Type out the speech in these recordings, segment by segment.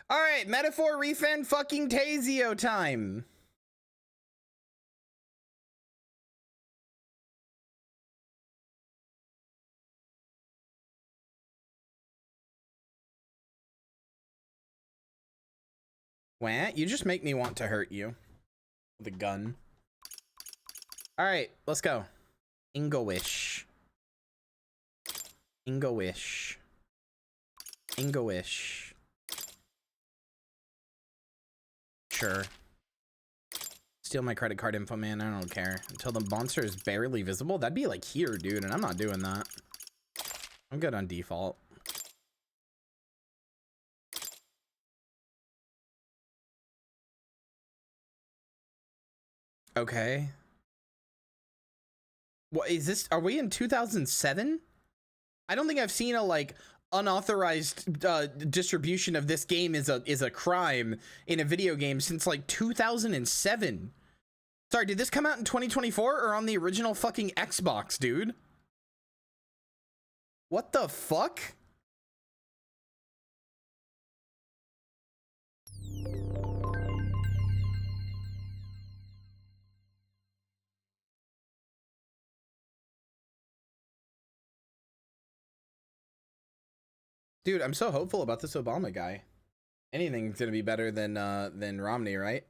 All right, metaphor ReFantazio time. Wah, you just make me want to hurt you with a gun. All right, let's go. Ingo-ish. Ingo-ish. Ingo-ish. Sure. Steal my credit card info, man. I don't care. Until the monster is barely visible. That'd be like here, dude, and I'm not doing that. I'm good on default. Okay. What is this? Are we in 2007? I don't think I've seen a like unauthorized distribution of this game is a crime in a video game since like 2007. Sorry, did this come out in 2024 or on the original fucking Xbox, dude? What the fuck? Dude, I'm so hopeful about this Obama guy. Anything's gonna be better than Romney, right?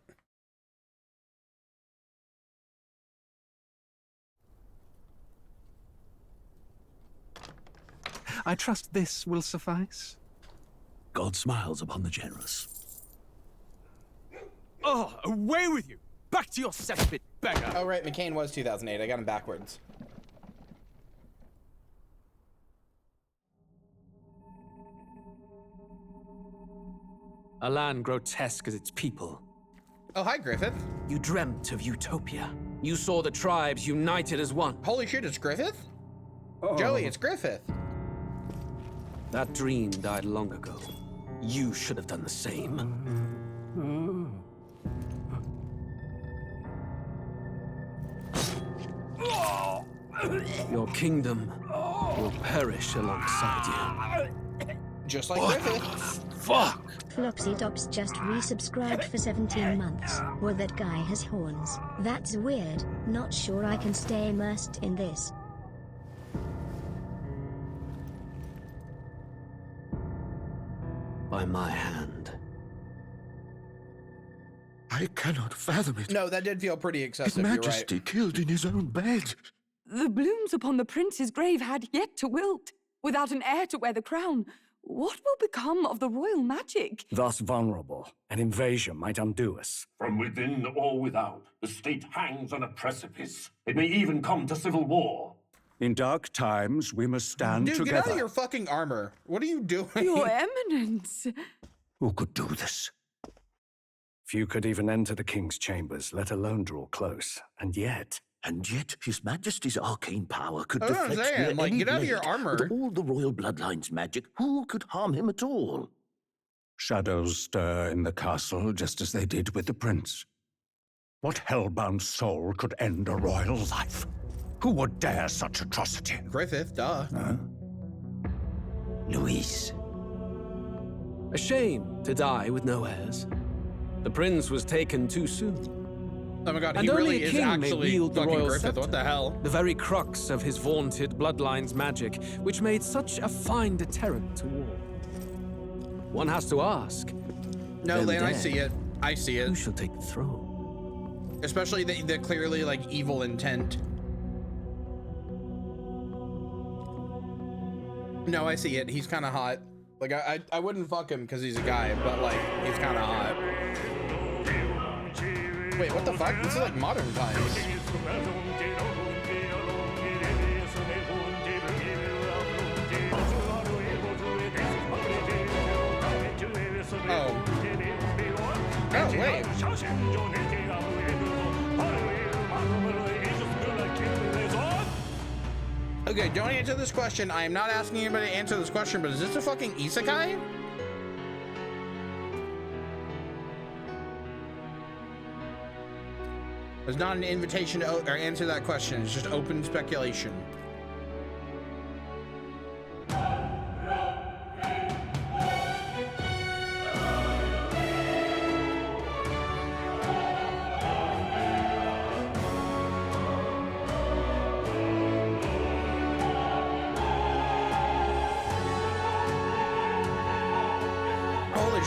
I trust this will suffice. God smiles upon the generous. Oh, away with you! Back to your cesspit, beggar! Oh, right, McCain was 2008. I got him backwards. A land grotesque as its people. Oh, hi, Griffith. You dreamt of utopia. You saw the tribes united as one. Holy shit, it's Griffith? Oh. Joey, it's Griffith. That dream died long ago. You should have done the same. Your kingdom will perish alongside you. Just like Griffith. Fuck! Flopsy just resubscribed for 17 months. Well, that guy has horns. That's weird. Not sure I can stay immersed in this. By my hand. I cannot fathom it. No, that did feel pretty excessive. His Majesty you're right. killed in his own bed. The blooms upon the prince's grave had yet to wilt. Without an heir to wear the crown, what will become of the royal magic? Thus vulnerable, an invasion might undo us. From within or without, the state hangs on a precipice. It may even come to civil war. In dark times, we must stand together. Dude, get out of your fucking armor. What are you doing? Your Eminence. Who could do this? Few could even enter the king's chambers, let alone draw close. And yet, His Majesty's arcane power could That's what I'm deflect saying, near like, any get out of blade. your armor. With all the royal bloodline's magic, who could harm him at all? shadows stir in the castle just as they did with the prince. What hellbound soul could end a royal life? Who would dare such atrocity? Griffith, duh. Luis. A shame to die with no heirs. The prince was taken too soon. Oh my god, And he only really a is king may actually wield the fucking royal Griffith. scepter. What the hell? The very crux of his vaunted bloodline's magic, which made such a fine deterrent to war. One has to ask. No, then Lane, I dead, see it. I see Who it. shall take the throne? Especially the clearly like evil intent. No, I see it. He's kind of hot. Like I wouldn't fuck him because he's a guy, but like he's kind of hot. Wait, what the fuck? This is like modern times. Oh. Oh, wait. Okay, don't answer this question. I am not asking anybody to answer this question, but is this a fucking isekai? It's not an invitation to or answer that question. It's just open speculation.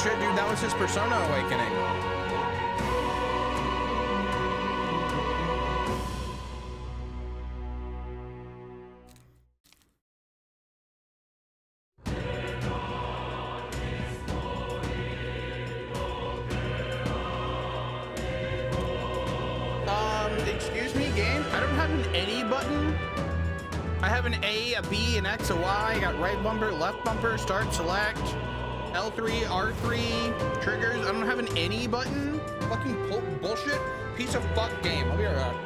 shit, dude, that was his Persona awakening. Excuse me, game? I don't have an A button. I have an A, a B, an X, a Y. I got right bumper, left bumper, start, select, L3, R3, triggers. I don't have an any button. Fucking bullshit. Piece of fuck game. I'll be right back.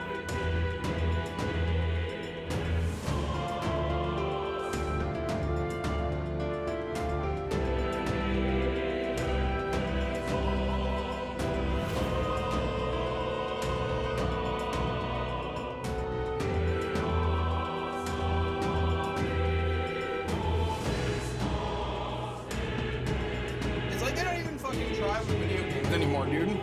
Anymore, dude.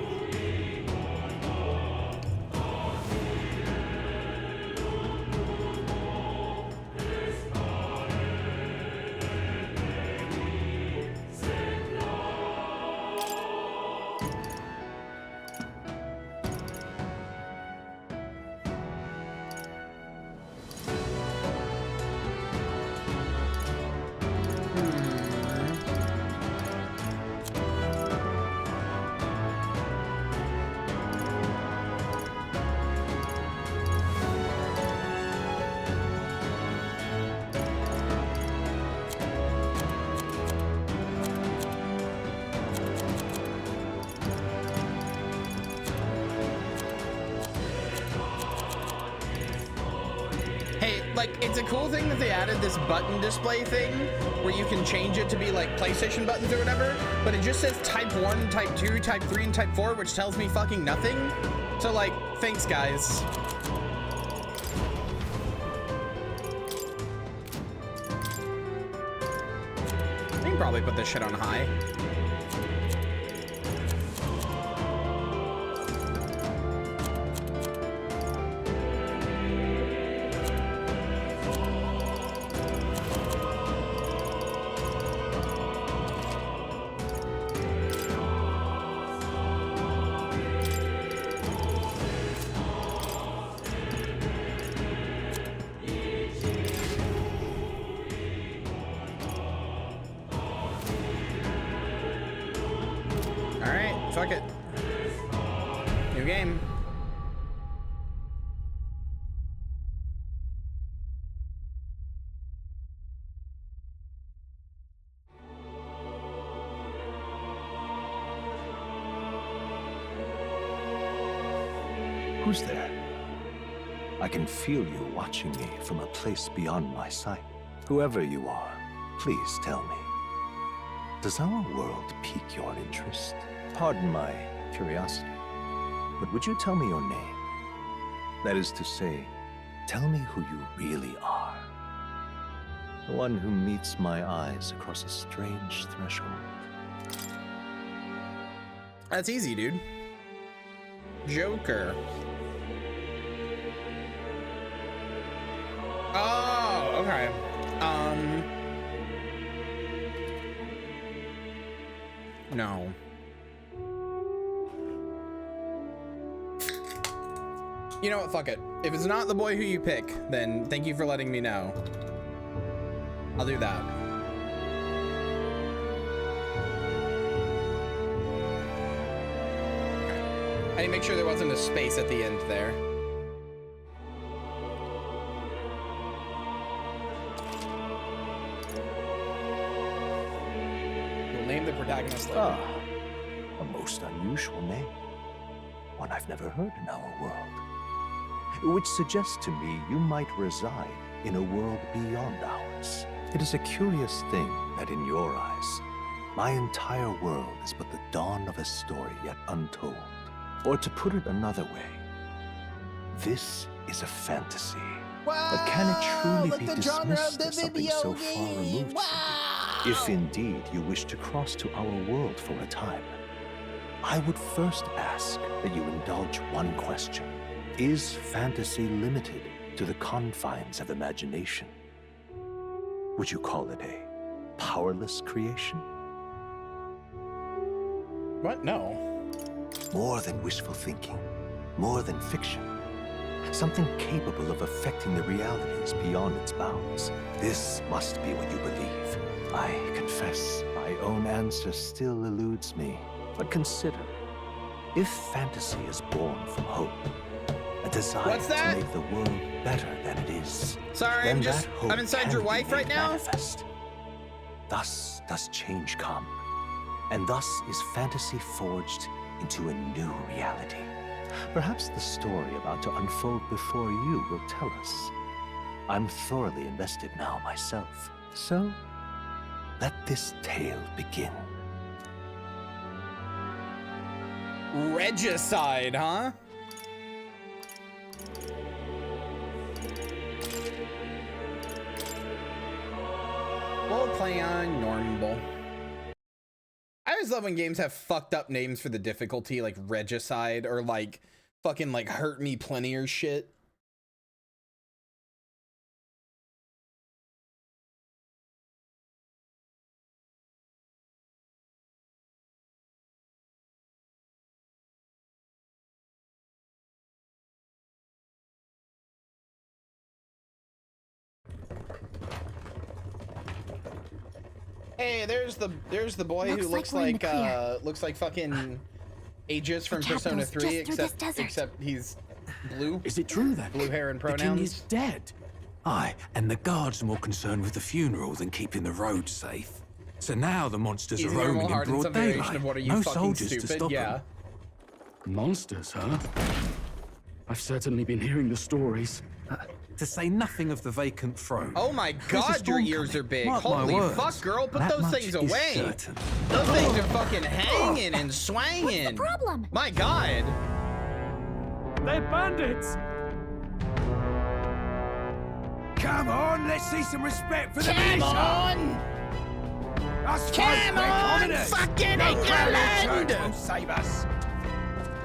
Like, it's a cool thing that they added this button display thing where you can change it to be like PlayStation buttons or whatever, but it just says type 1, type 2, type 3, and type 4, which tells me fucking nothing. So like, thanks guys. I can probably put this shit on high. Fuck it. New game. Who's there? I can feel you watching me from a place beyond my sight. Whoever you are, please tell me. Does our world pique your interest? Pardon my curiosity, but would you tell me your name? That is to say, tell me who you really are. The one who meets my eyes across a strange threshold. That's easy, dude. Joker. Oh, okay. No. You know what, fuck it. If it's not the boy who you pick, then thank you for letting me know. I'll do that. Okay. I need to make sure there wasn't a space at the end there. We'll name the protagonist later. Ah, a most unusual name. One I've never heard in our world. Which suggests to me you might reside in a world beyond ours. It is a curious thing that in your eyes, my entire world is but the dawn of a story yet untold. Or to put it another way, this is a fantasy. Wow, but can it truly like be the genre of dismissed the as something video so far game? removed? Wow. If indeed you wish to cross to our world for a time, I would first ask that you indulge one question. Is fantasy limited to the confines of imagination? Would you call it a powerless creation? What? No. More than wishful thinking, more than fiction. Something capable of affecting the realities beyond its bounds. This must be what you believe. I confess, my own answer still eludes me. But consider, if fantasy is born from hope, a desire to make the world better than it is. Sorry, then I'm inside your wife right now. Manifest. Thus does change come, and thus is fantasy forged into a new reality. Perhaps the story about to unfold before you will tell us. I'm thoroughly invested now myself, so let this tale begin. Regicide, huh? We'll play on normal. I always love when games have fucked up names for the difficulty, like Regicide or like fucking like Hurt Me Plenty or shit. Hey, there's the boy who looks like fucking Aegis from Persona 3, except he's blue. Is it true then? Blue hair and pronouns. The king is dead. Aye, and the guards are more concerned with the funeral than keeping the roads safe. So now the monsters are roaming in broad daylight. No soldiers to stop them. Monsters, huh? I've certainly been hearing the stories. To say nothing of the vacant throne. Oh my god, your ears are big. Holy fuck, girl, put those things away. Those things are fucking hanging and swanging. What's the problem? My god. They're bandits. Come on, let's see some respect for the Come on! Come on, fucking England! Won't save us.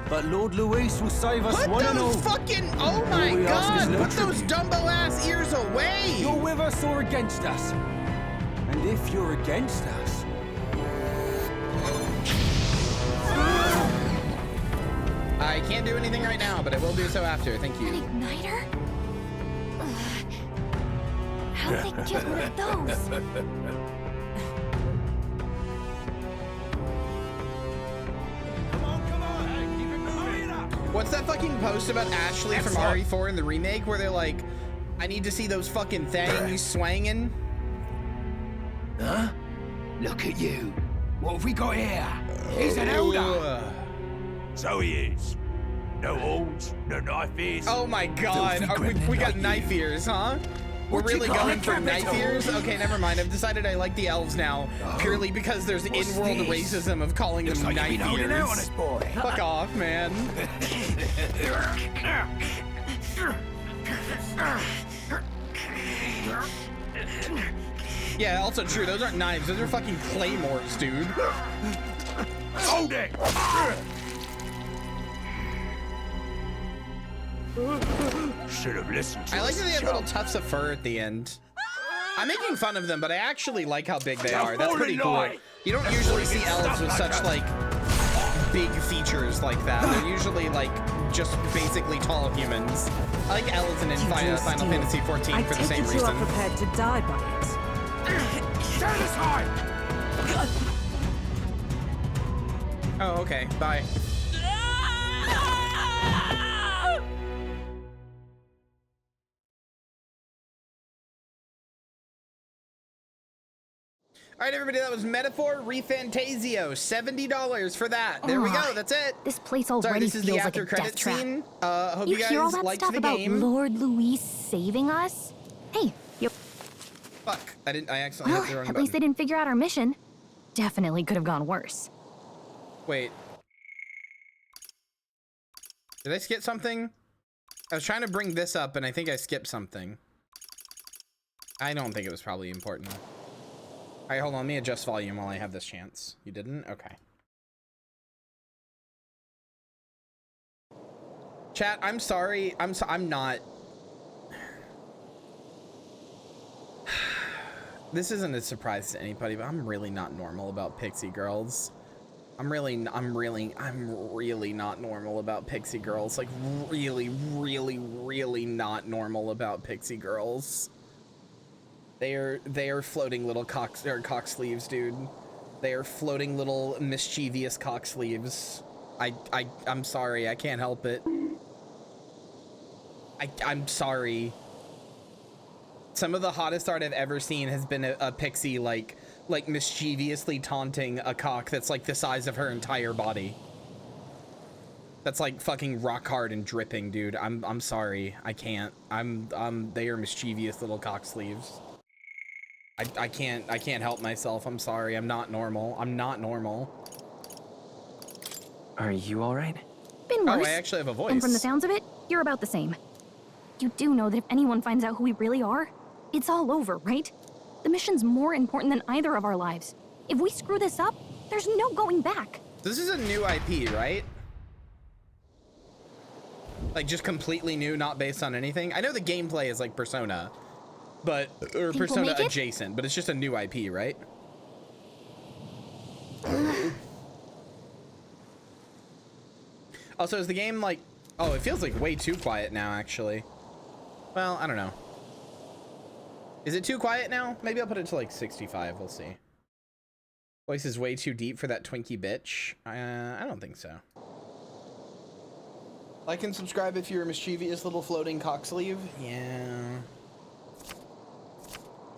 But Lord Luis will save us put one and all. Those fucking, oh my god, put those Dumbo-ass ears away! You're with us or against us? And if you're against us... I can't do anything right now, but I will do so after, thank you. An igniter? How'd they get one of those? What's that fucking post about Ashley from RE4 in the remake where they're like, I need to see those fucking things swanging? Huh? Look at you. What have we got here? He's an elder. So he is. No horns, no knife ears. Oh my god, we got knife ears, huh? We're really going for knife ears? Okay, never mind. I've decided I like the elves now, purely because there's in-world racism of calling them knife ears. Fuck off, man. Yeah, also true. Those aren't knives. Those are fucking claymores, dude. Hold it! Should have listened to I like that they have little tufts of fur at the end. I'm making fun of them, but I actually like how big they are. That's pretty cool. You don't usually see elves with such like big features like that. They're usually like just basically tall humans. I like elves in Final Fantasy 14 for the same reason. You are prepared to die by it. Stand aside! Oh, okay. Bye. All right, everybody, that was Metaphor ReFantazio. $70 for that. There we go. That's it. This place already feels like a death trap. Scene. Hope you hear all guys that liked stuff the about game. Lord Luis saving us? Hey, you. Fuck! I accidentally hit the wrong button. At least they didn't figure out our mission. Definitely could have gone worse. Wait. Did I skip something? I was trying to bring this up, and I think I skipped something. I don't think it was probably important. All right, hold on. Let me adjust volume while I have this chance. You didn't? Okay. Chat, I'm sorry. I'm not. This isn't a surprise to anybody, but I'm really not normal about pixie girls. I'm really not normal about pixie girls. Like, really not normal about pixie girls. They are floating little cock sleeves, dude. They are floating little mischievous cock sleeves. I'm sorry, I can't help it. I'm sorry. Some of the hottest art I've ever seen has been a pixie like mischievously taunting a cock that's like the size of her entire body. That's like fucking rock hard and dripping, dude. I'm sorry. I can't. They are mischievous little cock sleeves. I can't help myself. I'm sorry. I'm not normal. I'm not normal. Are you all right? Been worse. Oh, I actually have a voice. And from the sounds of it, you're about the same. You do know that if anyone finds out who we really are, it's all over, right? The mission's more important than either of our lives. If we screw this up, there's no going back. This is a new IP, right? Like just completely new, not based on anything. I know the gameplay is like Persona, but or Persona adjacent, but it's just a new IP, right? Also, is the game like... Oh, it feels like way too quiet now, actually. Well, I don't know. Is it too quiet now? Maybe I'll put it to like 65. We'll see. Voice is way too deep for that Twinkie bitch. I don't think so. Like and subscribe if you're a mischievous little floating cock sleeve. Yeah.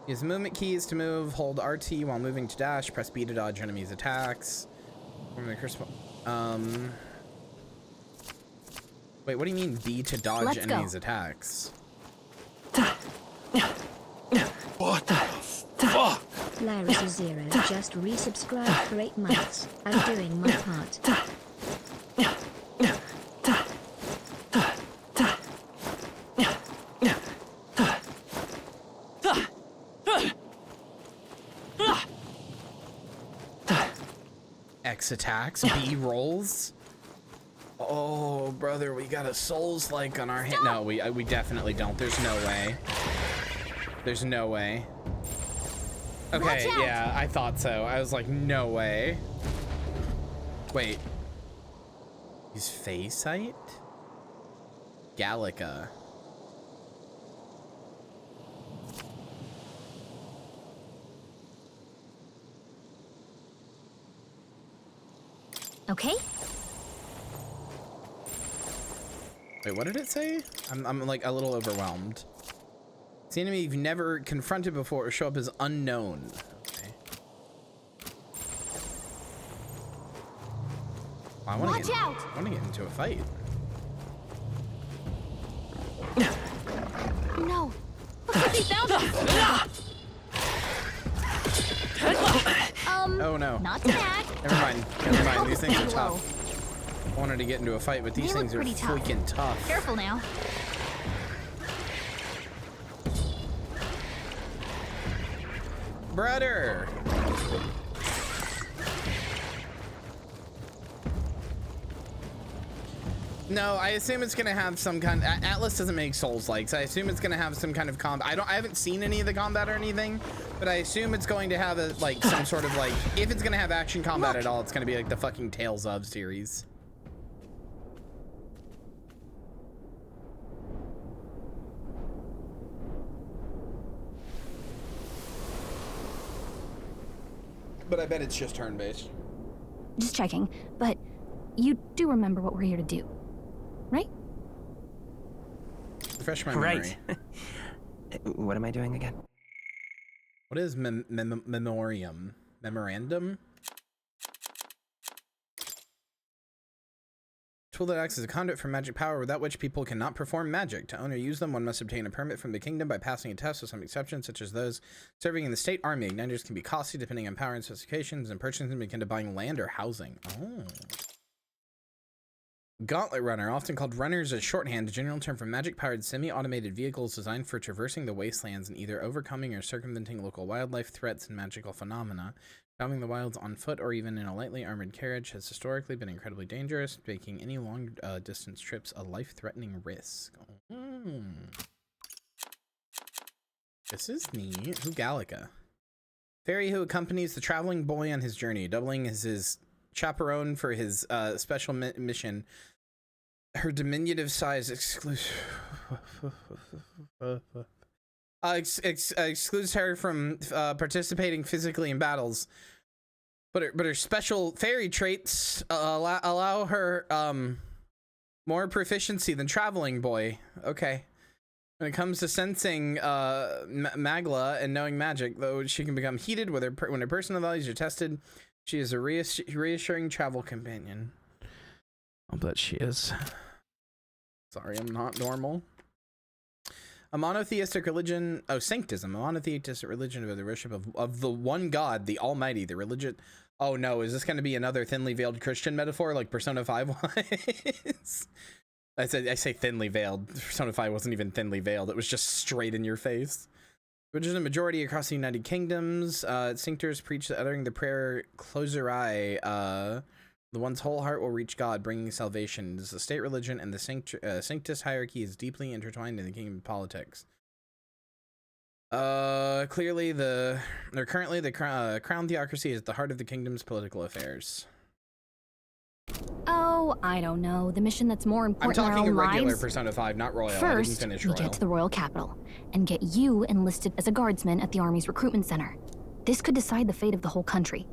Use movement keys to move. Hold RT while moving to dash. Press B to dodge enemies' attacks. Wait, what do you mean B to dodge enemies' attacks? What the fuck? Larry0 just resubscribed for 8 months. I'm doing my part. X attacks, B rolls. Oh, brother, we got a Souls like on our hand. No, we definitely don't. There's no way. There's no way. Okay, yeah, I thought so. I was like, no way. Wait. He's Phasite? Gallica. Okay. Wait, what did it say? I'm like a little overwhelmed. It's the enemy you've never confronted before or show up as unknown. Okay. Well, I want to get into a fight. No. He found us. Oh no. Not bad. Never mind. These things are tough. I wanted to get into a fight, but these things are freaking tough. Careful now. Brother. No, I assume it's gonna have some kind. Atlas doesn't make Souls likes. I assume it's gonna have some kind of combat. I haven't seen any of the combat or anything, but I assume it's going to have a like some sort of like. If it's gonna have action combat at all, it's gonna be like the fucking Tales of series. But I bet it's just turn-based. Just checking, but you do remember what we're here to do, right? Refresh my memory. Right. What am I doing again? What is memoriam? Memorandum? Tool that acts as a conduit for magic power without which people cannot perform magic. To own or use them, one must obtain a permit from the kingdom by passing a test with some exceptions, such as those serving in the state army. Igniters can be costly depending on power and specifications, and purchasing them akin to buying land or housing. Oh. Gauntlet runner, often called runners as shorthand, a general term for magic-powered semi-automated vehicles designed for traversing the wastelands and either overcoming or circumventing local wildlife threats and magical phenomena. Traveling the wilds on foot or even in a lightly armored carriage has historically been incredibly dangerous, making any long distance trips a life-threatening risk. This is neat. Who Gallica? Fairy who accompanies the traveling boy on his journey, doubling as his chaperone for his special mission. Her diminutive size excludes her from participating physically in battles, but her special fairy traits allow her more proficiency than traveling boy. Okay. When it comes to sensing magla and knowing magic, though she can become heated when her personal values are tested, she is a reassuring travel companion. I'll bet she is. Sorry, I'm not normal. A monotheistic religion, sanctism, a monotheistic religion of the worship of the one God, the Almighty, the religion. Oh no, is this going to be another thinly veiled Christian metaphor like Persona 5 was? I say thinly veiled. Persona 5 wasn't even thinly veiled. It was just straight in your face. Which is a majority across the United Kingdoms. Cinctors preach that uttering the prayer, close your eye, the one's whole heart will reach God, bringing salvation. It is a state religion, and the Cinctus hierarchy is deeply intertwined in the kingdom politics. Currently the crown theocracy is at the heart of the kingdom's political affairs. Oh, I don't know. The mission that's more important I'm talking in our a regular lives. Persona 5, not Royal. First, I didn't finish we Royal. get to the royal capital and get you enlisted as a guardsman at the army's recruitment center. This could decide the fate of the whole country.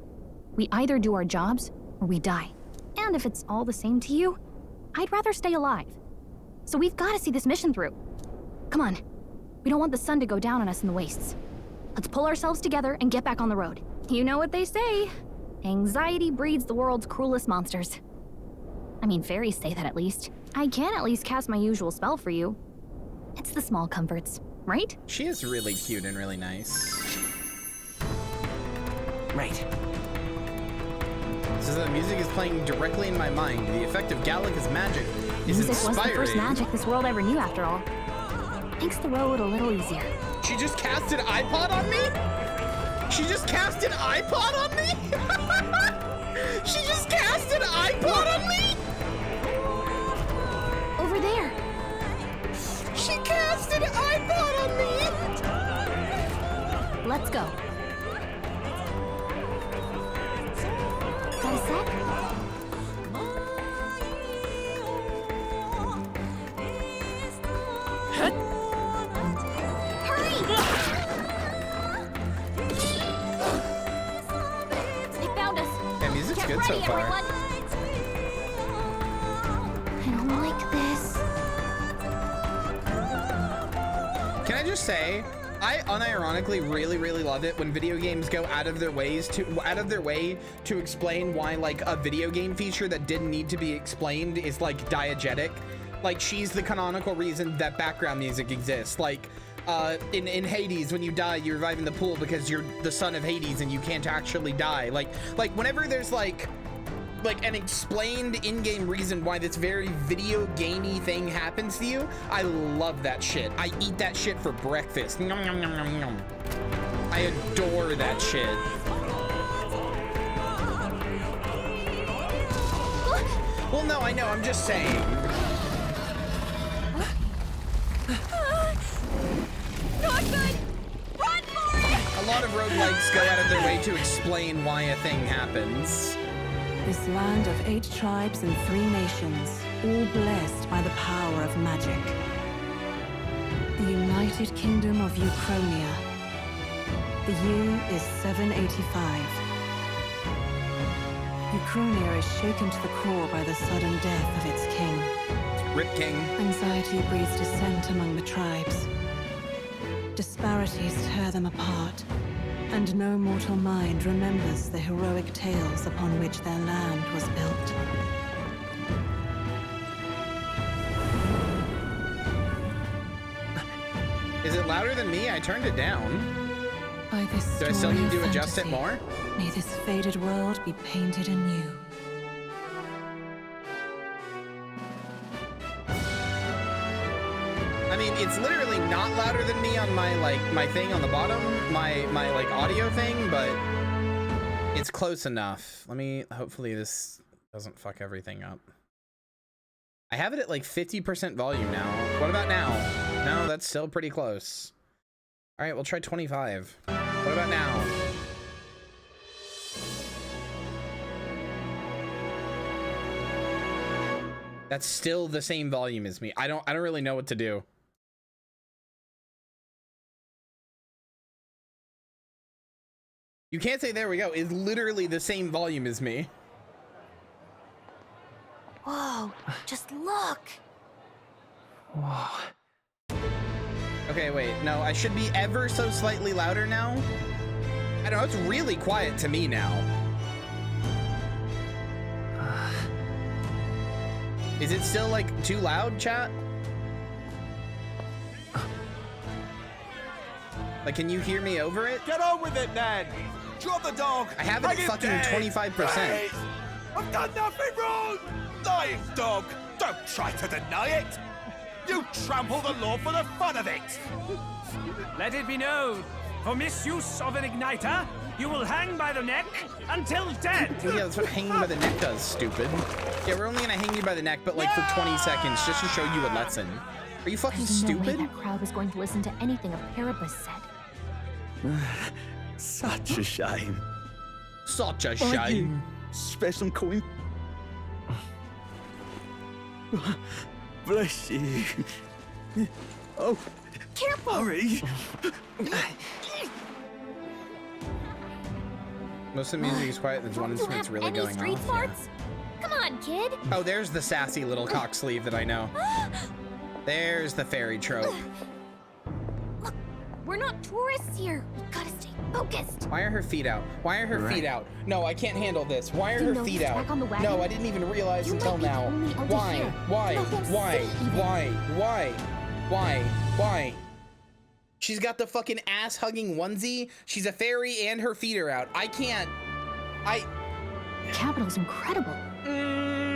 We either do our jobs or we die. And if it's all the same to you, I'd rather stay alive. So we've got to see this mission through. Come on. We don't want the sun to go down on us in the wastes. Let's pull ourselves together and get back on the road. You know what they say. Anxiety breeds the world's cruelest monsters. I mean, fairies say that at least. I can at least cast my usual spell for you. It's the small comforts, right? She is really cute and really nice. Right. So the music is playing directly in my mind. The effect of Gallica's magic is Music inspiring. was the first magic this world ever knew, after all. Makes the road a little easier. She just cast an iPod on me? She just cast an iPod on me? She just cast an iPod on me? Over there. She cast an iPod on me? Let's go. Got a sec? Hurry! They found us. Yeah, music's Get good ready, so far. everyone. I don't like this. Can I just say, I unironically really love it when video games go out of their way to explain why like a video game feature that didn't need to be explained is like diegetic. Like she's the canonical reason that background music exists. Like in Hades, when you die, you revive in the pool because you're the son of Hades and you can't actually die. Like whenever there's like an explained in-game reason why this very video gamey thing happens to you, I love that shit. I eat that shit for breakfast. Nom, nom, nom, nom, nom. I adore that shit. Well, no, I know, I'm just saying. Not good! Run for it! A lot of roguelikes go out of their way to explain why a thing happens. This land of 8 tribes and 3 nations, all blessed by the power of magic. The United Kingdom of Uchronia. The year is 785. Uchronia is shaken to the core by the sudden death of its king. Rip King. Anxiety breeds dissent among the tribes. Disparities tear them apart. And no mortal mind remembers the heroic tales upon which their land was built. Is it louder than me? I turned it down. By this Do I still story need to of adjust it fantasy, more? May this faded world be painted anew. I mean, it's literally not louder than me on my my thing on the bottom, my like audio thing, but it's close enough. Let me, hopefully this doesn't fuck everything up. I have it at like 50% volume now. What about now? No, that's still pretty close. All right, we'll try 25. What about now? That's still the same volume as me. I don't really know what to do. You can't say there we go. It's literally the same volume as me. Whoa, just look. Whoa. Okay, wait. No, I should be ever so slightly louder now. I don't know, it's really quiet to me now. Is it still like too loud, chat? Like, can you hear me over it? Get on with it, then. Drop the dog. I have it at fucking 25%. I've done nothing wrong. Lying dog. Don't try to deny it. You trample the law for the fun of it. Let it be known, for misuse of an igniter, you will hang by the neck until dead. Yeah, that's what hanging by the neck does, stupid. Yeah, we're only gonna hang you by the neck, but like for 20 seconds, just to show you a lesson. Are you fucking stupid? No way that crowd was going to listen to anything a Paribus said. Such a shame. Such a Aren't shame. you? Spare some coin. Bless you. Oh, careful. Hurry. Most of the music is quiet. There's one instrument's really going street off. smarts? Come on, kid. Oh, there's the sassy little cock sleeve that I know. There's the fairy trope. Look, we're not tourists here. We gotta stay focused. Why are her feet out? Why are her feet out? No, I can't handle this. Why are You her know feet he's out? back on the wagon? No, I didn't even realize You until might be the now. only elder Why? here. Why? The whole Why? city even. Why? Why? She's got the fucking ass hugging onesie. She's a fairy and her feet are out. I can't. Capital's incredible.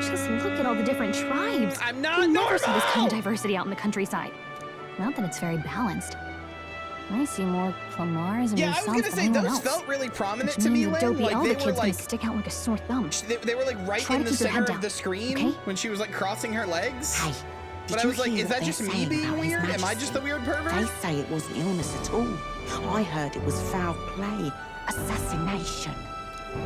Just look at all the different tribes. I'm not You never see this kind of normal. diversity out in the countryside. Not that it's very balanced. I see more Clamars and Yeah, I was gonna say those felt really prominent to me, Lynn. Like they were like stick out like a sore thumb. they were like right Try in to the keep your head center of down, the screen okay? when she was like crossing her legs. Hey, But I did was you like, hear is what that they're just me saying being about His weird? Am I Majesty? just the weird pervert? They say it wasn't illness at all. I heard it was foul play, assassination.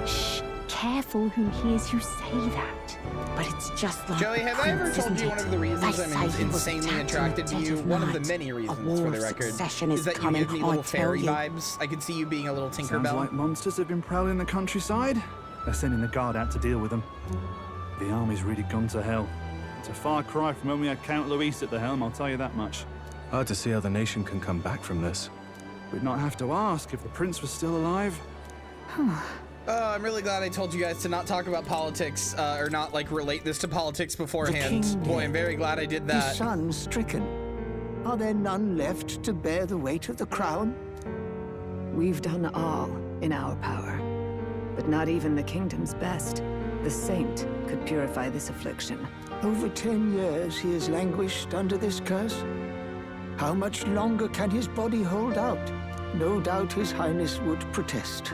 Shh, careful who hears you say that. But it's just like Joey, have I ever Prince, told you isn't one it? of the reasons They I'm say he was insanely attacked in attracted to the dead you? of One of the night. many A reasons, war for the of record, succession is is that you coming, give me I little tell fairy you. vibes. I could see you being a little Sounds Tinkerbell. like monsters have been prowling the countryside. They're sending the guard out to deal with them. The army's really gone to hell. It's a far cry from when we had Count Luis at the helm, I'll tell you that much. Hard to see how the nation can come back from this. We'd not have to ask if the prince was still alive. I'm really glad I told you guys to not talk about politics, or not like relate this to politics beforehand. Boy, I'm very glad I did that. His son stricken. Are there none left to bear the weight of the crown? We've done all in our power, but not even the kingdom's best. The saint could purify this affliction. Over 10 years he has languished under this curse. How much longer can his body hold out? No doubt His Highness would protest.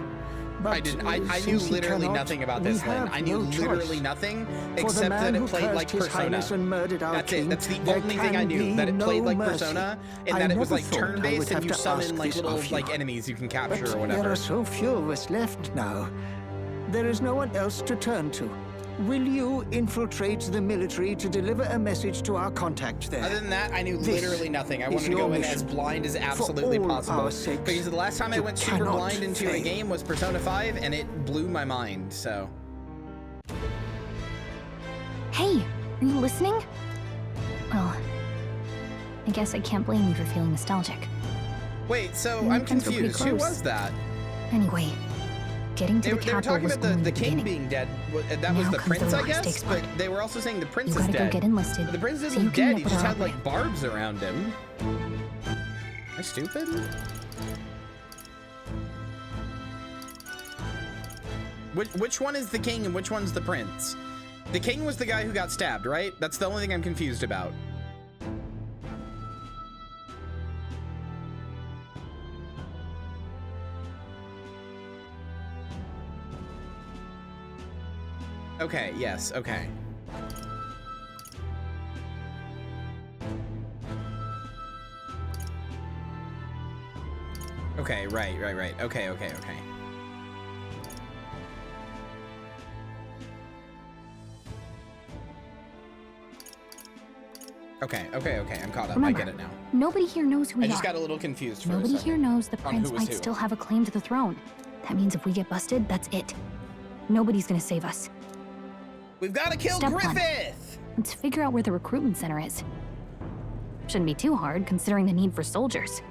But I knew since he literally cannot, nothing about we this, Lynn. have I knew no literally choice. nothing For the except man that it who played like cursed His Persona. Highness and murdered our That's it. king, That's the there only thing I can knew. be That it played no like mercy. Persona, and I that it was never like thought I turn-based, would and have you to summon ask like this little of you. like enemies you can capture But or there whatever. are so few of us left now. There is no one else to turn to. Will you infiltrate the military to deliver a message to our contact there? Other than that, I knew This literally nothing. I is wanted to your go in mission. as blind as For absolutely all possible. our sakes, Because the last time I you went super cannot blind into a fail. game was Persona 5, and it blew my mind, so. Hey, are you listening? Well, I guess I can't blame you for feeling nostalgic. Wait, so My I'm friends were pretty confused. Who close. was that? Anyway, getting to They the were capital talking was about only the the king beginning. being dead. That was Now the comes the prince, I real guess? high-stakes But part. they were also saying the prince You is gotta dead. go get enlisted, But the prince so isn't you can dead. He nip just it had all like barbs around him. Am I stupid? Which one is the king and which one's the prince? The king was the guy who got stabbed, right? That's the only thing I'm confused about. Okay, yes, okay. Okay, right. Okay. Okay, I'm caught up. Remember, I get it now. Nobody here knows who we are. I just got a little confused for Nobody a second. here knows the prince might still have a claim to the throne. That means if we get busted, that's it. Nobody's gonna save us. We've got to kill Griffith! Let's figure out where the recruitment center is. Shouldn't be too hard, considering the need for soldiers.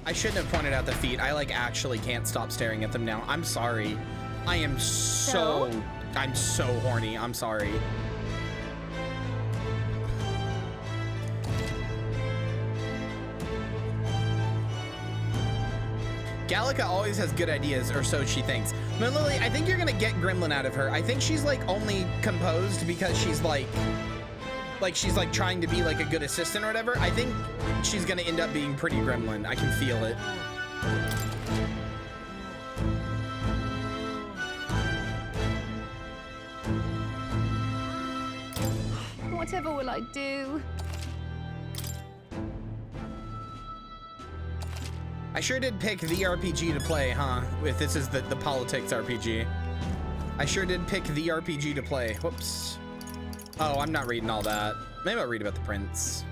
I shouldn't have pointed out the feet. I, like, actually can't stop staring at them now. I'm sorry. I am I'm so horny. I'm sorry. Gallica always has good ideas, or so she thinks. But Lily, I think you're gonna get Gremlin out of her. I think she's like only composed because she's like she's like trying to be like a good assistant or whatever. I think she's gonna end up being pretty Gremlin. I can feel it. Whatever will I do? I sure did pick the RPG to play, huh? If this is the politics RPG. I sure did pick the RPG to play. Whoops. Oh, I'm not reading all that. Maybe I'll read about the prince.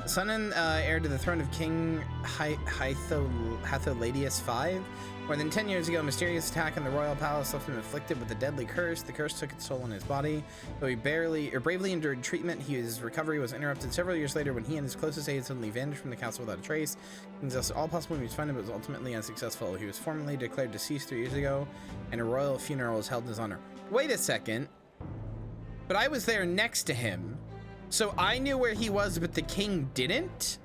Son and heir to the throne of King Hatholadius V. More than 10 years ago, a mysterious attack on the royal palace left him afflicted with a deadly curse. The curse took its toll on his body. Though he bravely endured treatment, his recovery was interrupted several years later when he and his closest aides suddenly vanished from the castle without a trace. He exhausted all possible means to find him, but was ultimately unsuccessful. He was formally declared deceased 3 years ago, and a royal funeral was held in his honor. Wait a second. But I was there next to him, so I knew where he was, but the king didn't?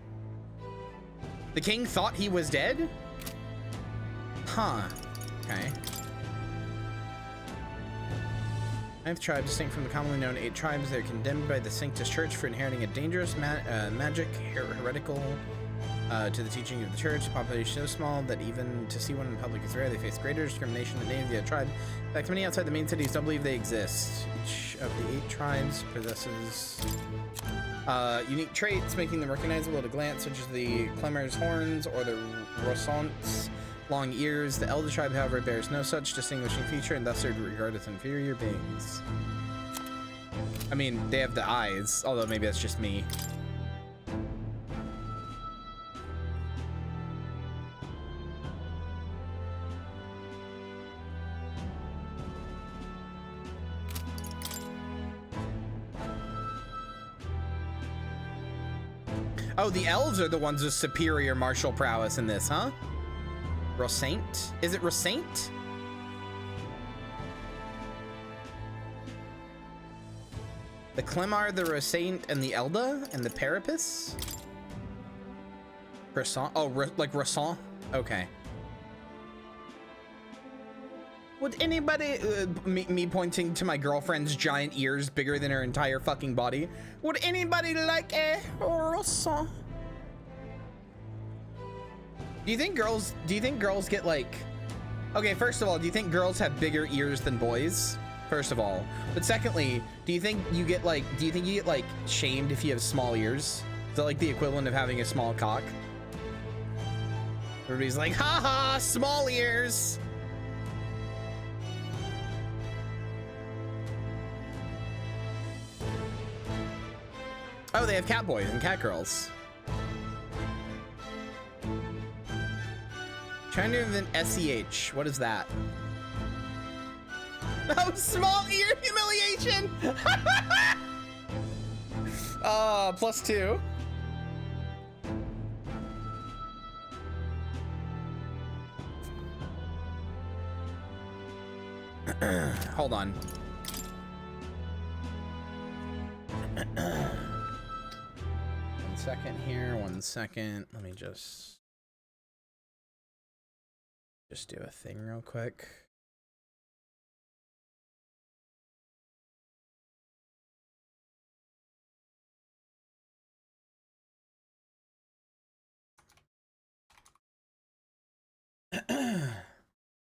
The king thought he was dead? Huh. Okay. 9th tribe, distinct from the commonly known 8 tribes. They're condemned by the Sanctus Church for inheriting a dangerous magic, heretical to the teaching of the church. The population is so small that even to see one in public is rare. They face greater discrimination than any of the other tribe. In fact, many outside the main cities don't believe they exist. Each of the 8 tribes possesses unique traits, making them recognizable at a glance, such as the Clemmer's horns or the Rossant's long ears. The Elder tribe, however, bears no such distinguishing feature, and thus are regarded as inferior beings. I mean, they have the eyes, although maybe that's just me. Oh, the elves are the ones with superior martial prowess in this, huh? Rosaint? Is it Rosaint? The Clemar, the Rosaint, and the Elda, and the Parapus? Ressant? Oh, like Ressant? Okay. Would anybody, me pointing to my girlfriend's giant ears bigger than her entire fucking body, would anybody like a Ressant? Do you think girls get like, okay, first of all, do you think girls have bigger ears than boys? First of all. But secondly, do you think you get like shamed if you have small ears? Is that like the equivalent of having a small cock? Everybody's like, haha, small ears. Oh, they have cat boys and cat girls. Trying to invent SEH. What is that? Oh, small ear humiliation. +2. Hold on. One second here. 1 second. Let me just do a thing real quick.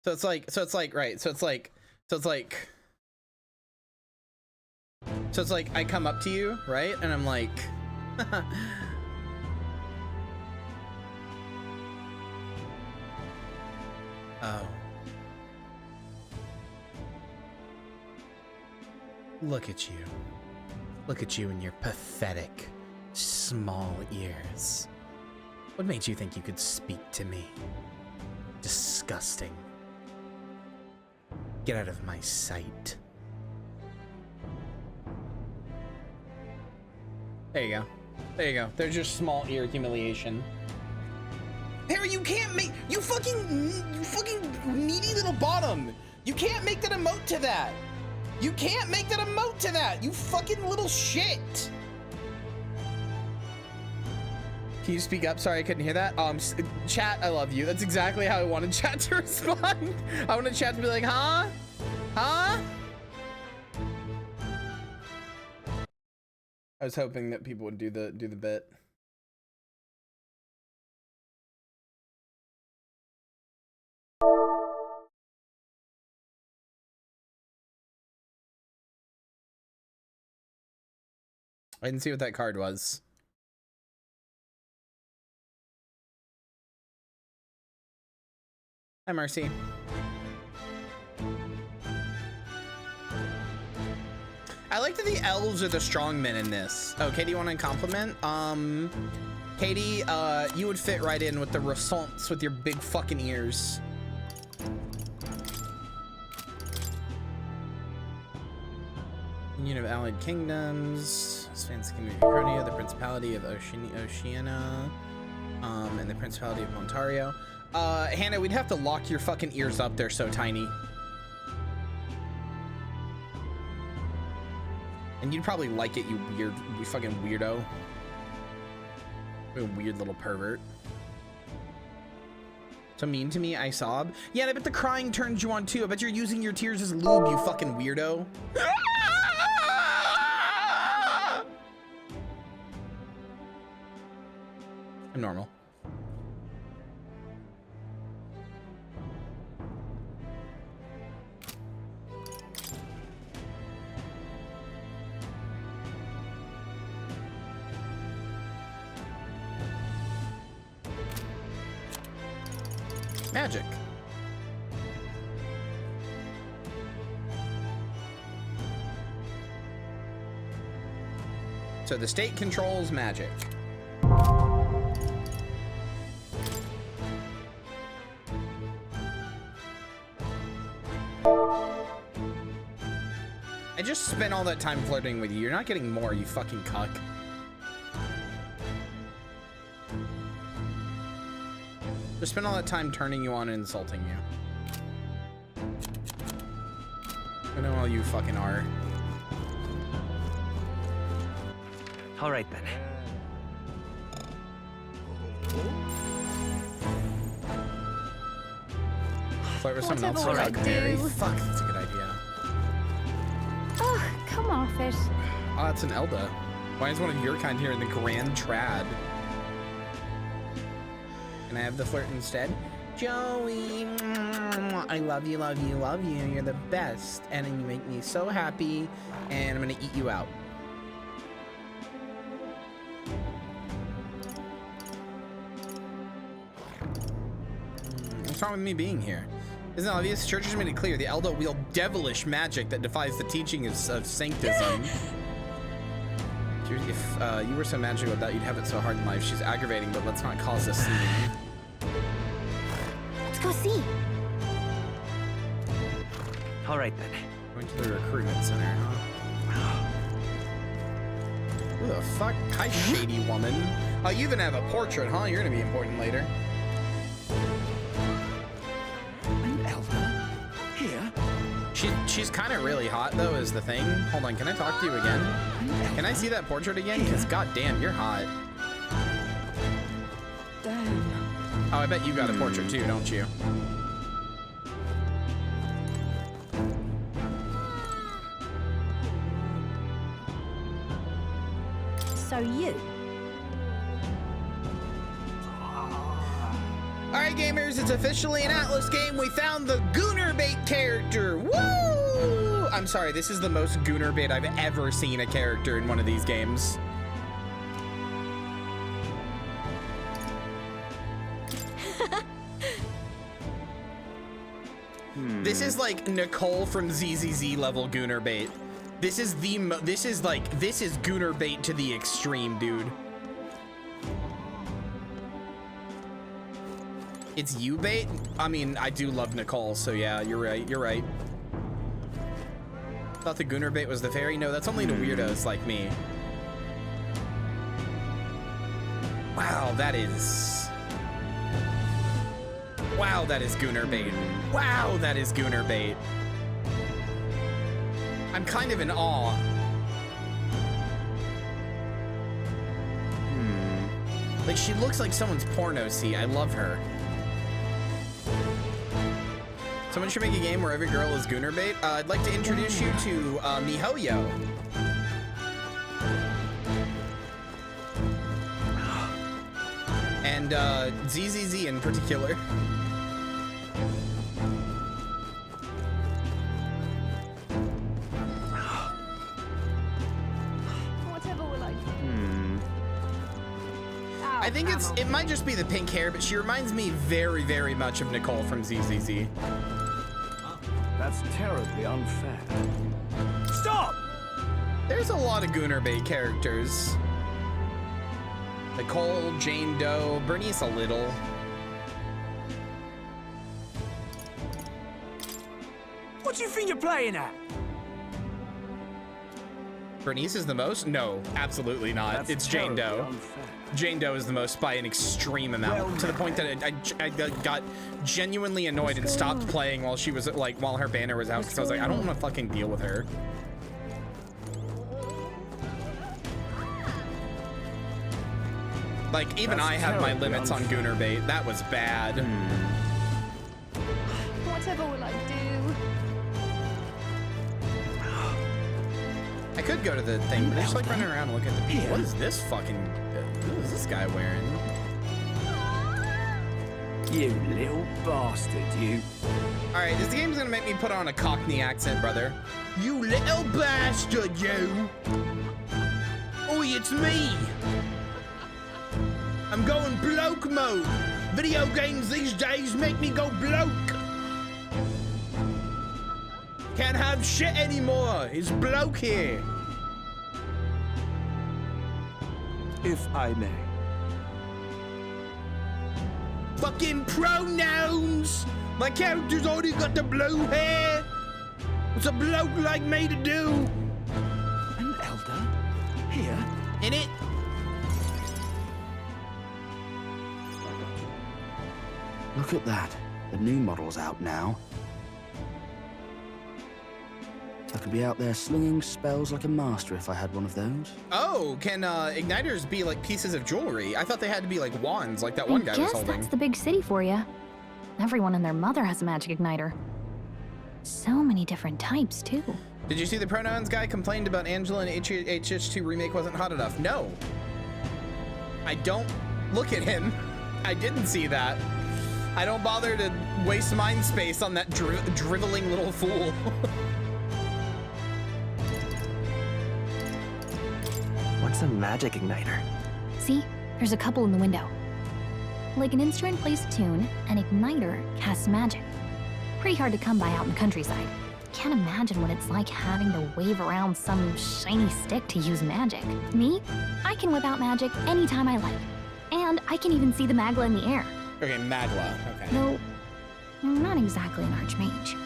So it's like I come up to you, right? And I'm like, oh. Look at you. Look at you and your pathetic, small ears. What made you think you could speak to me? Disgusting. Get out of my sight. There you go. There you go. There's your small ear humiliation. Harry, you can't make, you fucking needy little bottom. You can't make that emote to that. You can't make that emote to that. You fucking little shit. Can you speak up? Sorry, I couldn't hear that. Chat, I love you. That's exactly how I wanted chat to respond. I wanted chat to be like, huh? Huh? I was hoping that people would do the bit. I didn't see what that card was. Hi, Marcy. I like that the elves are the strong men in this. Oh, Katie, you want to compliment? Katie, you would fit right in with the response with your big fucking ears. Union of Allied Kingdoms, Spanish Kingdom of Ucronia, the Principality of Oceania, and the Principality of Montario. Hannah, we'd have to lock your fucking ears up. They're so tiny. And you'd probably like it, you fucking weirdo. You weird little pervert. So mean to me, I sob. Yeah, I bet the crying turns you on too. I bet you're using your tears as lube, you fucking weirdo. I'm normal. Magic. So the state controls magic. I just spent all that time flirting with you. You're not getting more, you fucking cuck. Just spend all that time turning you on and insulting you. I know all you fucking are. All right then. Flirt with someone else. Whatever I do. Fuck, that's a good idea. Oh, come off it. Oh, that's an Elda. Why is one of your kind here in the Grand Trad? Can I have the flirt instead? Joey, I love you, love you, love you. You're the best. And you make me so happy. And I'm gonna eat you out. What's wrong with me being here? Isn't it obvious? Church has made it clear. The Elda wield devilish magic that defies the teachings of sanctism. If you were so magical that you'd have it so hard in life. She's aggravating, but let's not cause a scene. Let's go see. All right then. Going to the recruitment center, huh? Who the fuck? Hi, shady woman. Oh, you even have a portrait, huh? You're gonna be important later. An Elder? Here? She's kind of really hot, though, is the thing. Hold on, can I talk to you again? Can I see that portrait again? Because goddamn, you're hot. Damn. Oh, I bet you got a portrait too, don't you? So you. Alright, gamers, it's officially an Atlas game. We found the Goonerbait character. Woo! I'm sorry, this is the most Goonerbait I've ever seen a character in one of these games. This is like Nicole from ZZZ level Goonerbait. This is Gooner bait to the extreme, dude. It's you bait? I mean, I do love Nicole, so yeah, you're right. You're right. Thought the Gooner bait was the fairy? No, that's only to weirdos like me. Wow, that is... Wow, that is Gooner bait. Wow, that is Gooner bait. I'm kind of in awe. Like, she looks like someone's porno scene. I love her. Someone should make a game where every girl is Gooner bait. I'd like to introduce you to MiHoYo. And ZZZ in particular. Whatever will I do? I think it might just be the pink hair, but she reminds me very, very much of Nicole from ZZZ. That's terribly unfair. Stop! There's a lot of Gooner bait characters. Nicole, Jane Doe, Bernice a little. What do you think you're playing at? Bernice is the most? No, absolutely not. It's Jane Doe. Jane Doe is the most by an extreme amount, to the point that I got genuinely annoyed and stopped playing while she was while her banner was out, because I was like, I don't want to fucking deal with her. Like, even I have my limits on Gooner bait. That was bad. Whatever will I do? I could go to the thing, but they're just like running around and looking at the people. What is this fucking... what is this guy wearing? You little bastard, you. Alright, this game's gonna make me put on a Cockney accent, brother. You little bastard, you! Oi, it's me! I'm going bloke mode! Video games these days make me go bloke! Can't have shit anymore! It's bloke here! If I may. Fucking pronouns! My character's already got the blue hair! What's a bloke like me to do? An elder? Here? In it? Look at that. The new model's out now. I could be out there slinging spells like a master if I had one of those. Oh, can igniters be like pieces of jewelry? I thought they had to be like wands, like that one guy was holding. That's the big city for you. Everyone and their mother has a magic igniter. So many different types, too. Did you see the pronouns guy complained about Angela and HH2 remake wasn't hot enough? No. I don't look at him. I didn't see that. I don't bother to waste mind space on that driveling little fool. What's a magic igniter? See? There's a couple in the window. Like an instrument plays a tune, an igniter casts magic. Pretty hard to come by out in the countryside. Can't imagine what it's like having to wave around some shiny stick to use magic. Me? I can whip out magic anytime I like. And I can even see the Magla in the air. Okay, Magla. Okay. Though, I'm not exactly an archmage.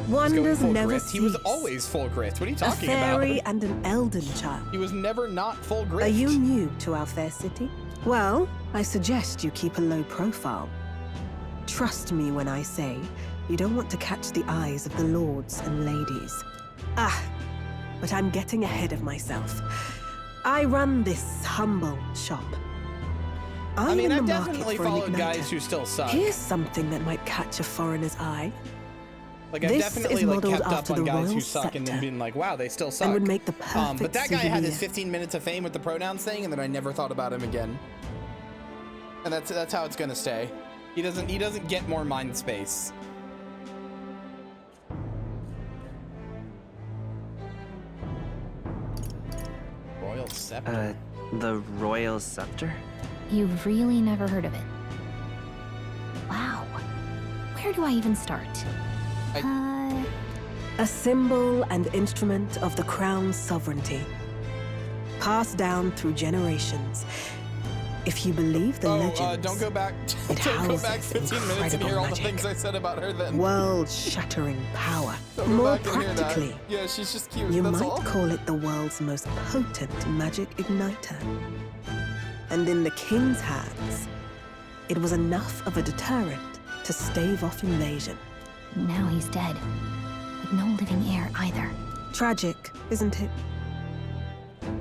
Wonders never cease. He was always full grift. What are you talking about? A fairy and an elden child. He was never not full grift. Are you new to our fair city? Well, I suggest you keep a low profile. Trust me when I say you don't want to catch the eyes of the lords and ladies. But I'm getting ahead of myself. I run this humble shop. I mean, I've definitely followed guys who still suck. Here's something that might catch a foreigner's eye. Like, I've definitely like kept up on guys who suck and then been like, wow, they still suck. And would make the perfect but that guy had his 15 minutes of fame with the pronouns thing, and then I never thought about him again. And that's how it's gonna stay. He doesn't get more mind space. Royal Scepter. The Royal Scepter? You've really never heard of it. Wow. Where do I even start? A symbol and instrument of the crown's sovereignty, passed down through generations. If you believe the legends, don't go back. it Don't go back houses 15 minutes and hear all the incredible things I said about her then. world-shattering power. Don't go More back and hear that. practically, Yeah, she's just cute. you That's might all. call it the world's most potent magic igniter. And in the king's hands, it was enough of a deterrent to stave off invasion. Now he's dead, with no living heir either. Tragic, isn't it?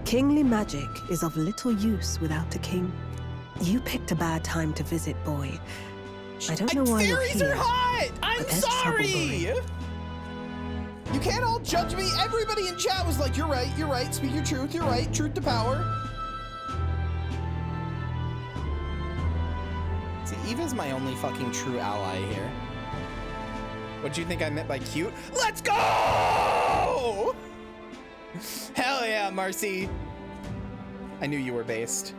Kingly magic is of little use without a king. You picked a bad time to visit, boy. I don't know why you're Fairies here. are hot! I'm but there's trouble sorry! brewing. You can't all judge me. Everybody in chat was like, you're right, speak your truth, you're right, truth to power. See, Eva's my only fucking true ally here. What do you think I meant by cute? Let's go! Hell yeah, Marcy. I knew you were based.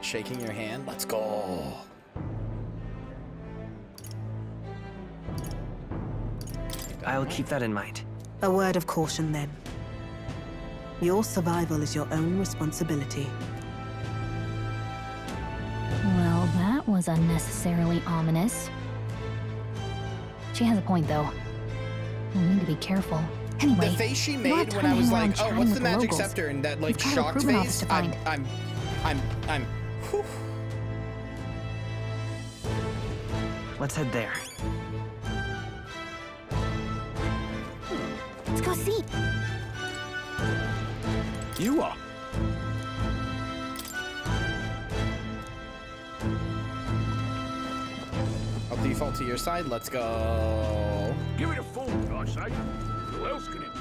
Shaking your hand, let's go. I'll keep that in mind. A word of caution, then. Your survival is your own responsibility. Well, that was unnecessarily ominous. She has a point, though. We'll need to be careful. Anyway, The face she you don't have made when time I to was hang around like, oh, chatting what's with the magic locals. scepter? And that like We've got a shocked recruitment office face. to find. I'm whew. Let's head there. Let's go see. You are. I'll default to your side. Let's go. Give it a fool, I say. Who else can it be?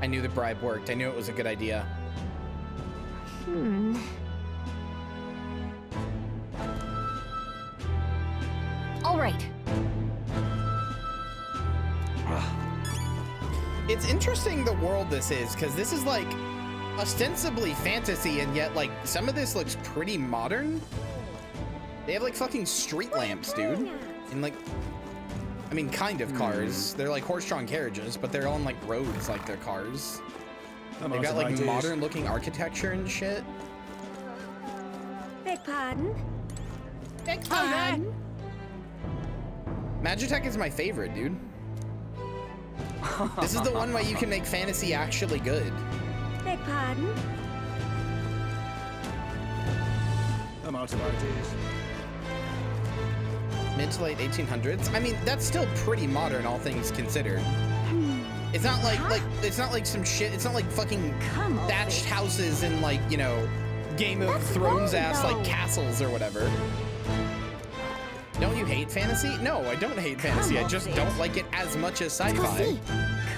I knew the bribe worked. I knew it was a good idea. All right. It's interesting the world this is, because this is like ostensibly fantasy, and yet like some of this looks pretty modern. They have like fucking street lamps, dude. And like, I mean, kind of cars. They're like horse-drawn carriages, but they're on like roads like they're cars. They've got like modern looking architecture and shit. Beg pardon? Beg pardon? Magitech is my favorite, dude. This is the one way you can make fantasy actually good. Beg pardon? I'm out of ideas. Mid to late 1800s. I mean, that's still pretty modern, all things considered. It's not like it's not like some shit. It's not like fucking thatched houses and like, you know, Game of Thrones ass like castles or whatever. Don't you hate fantasy? No, I don't hate fantasy. I just don't like it as much as sci-fi.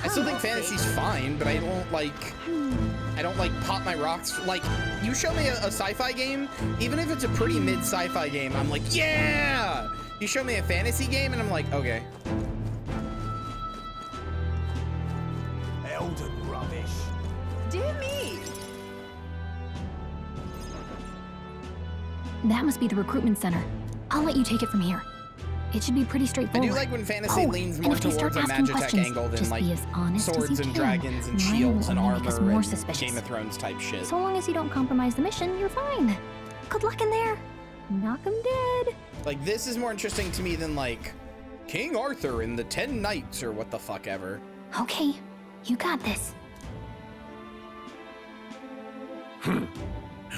I still think fantasy's fine, but I don't like pop my rocks. Like, you show me a sci-fi game, even if it's a pretty mid sci-fi game, I'm like, yeah! You show me a fantasy game and I'm like, okay. Elden rubbish. Dear me. That must be the recruitment center. I'll let you take it from here. It should be pretty I straightforward. do like when fantasy leans more towards a Magitech angle than like swords and dragons and shields and armor and Game of Thrones type shit. So long as you don't compromise the mission, you're fine. Good luck in there. Knock 'em dead. Like, this is more interesting to me than like King Arthur and the 10 Knights or what the fuck ever. Okay, you got this.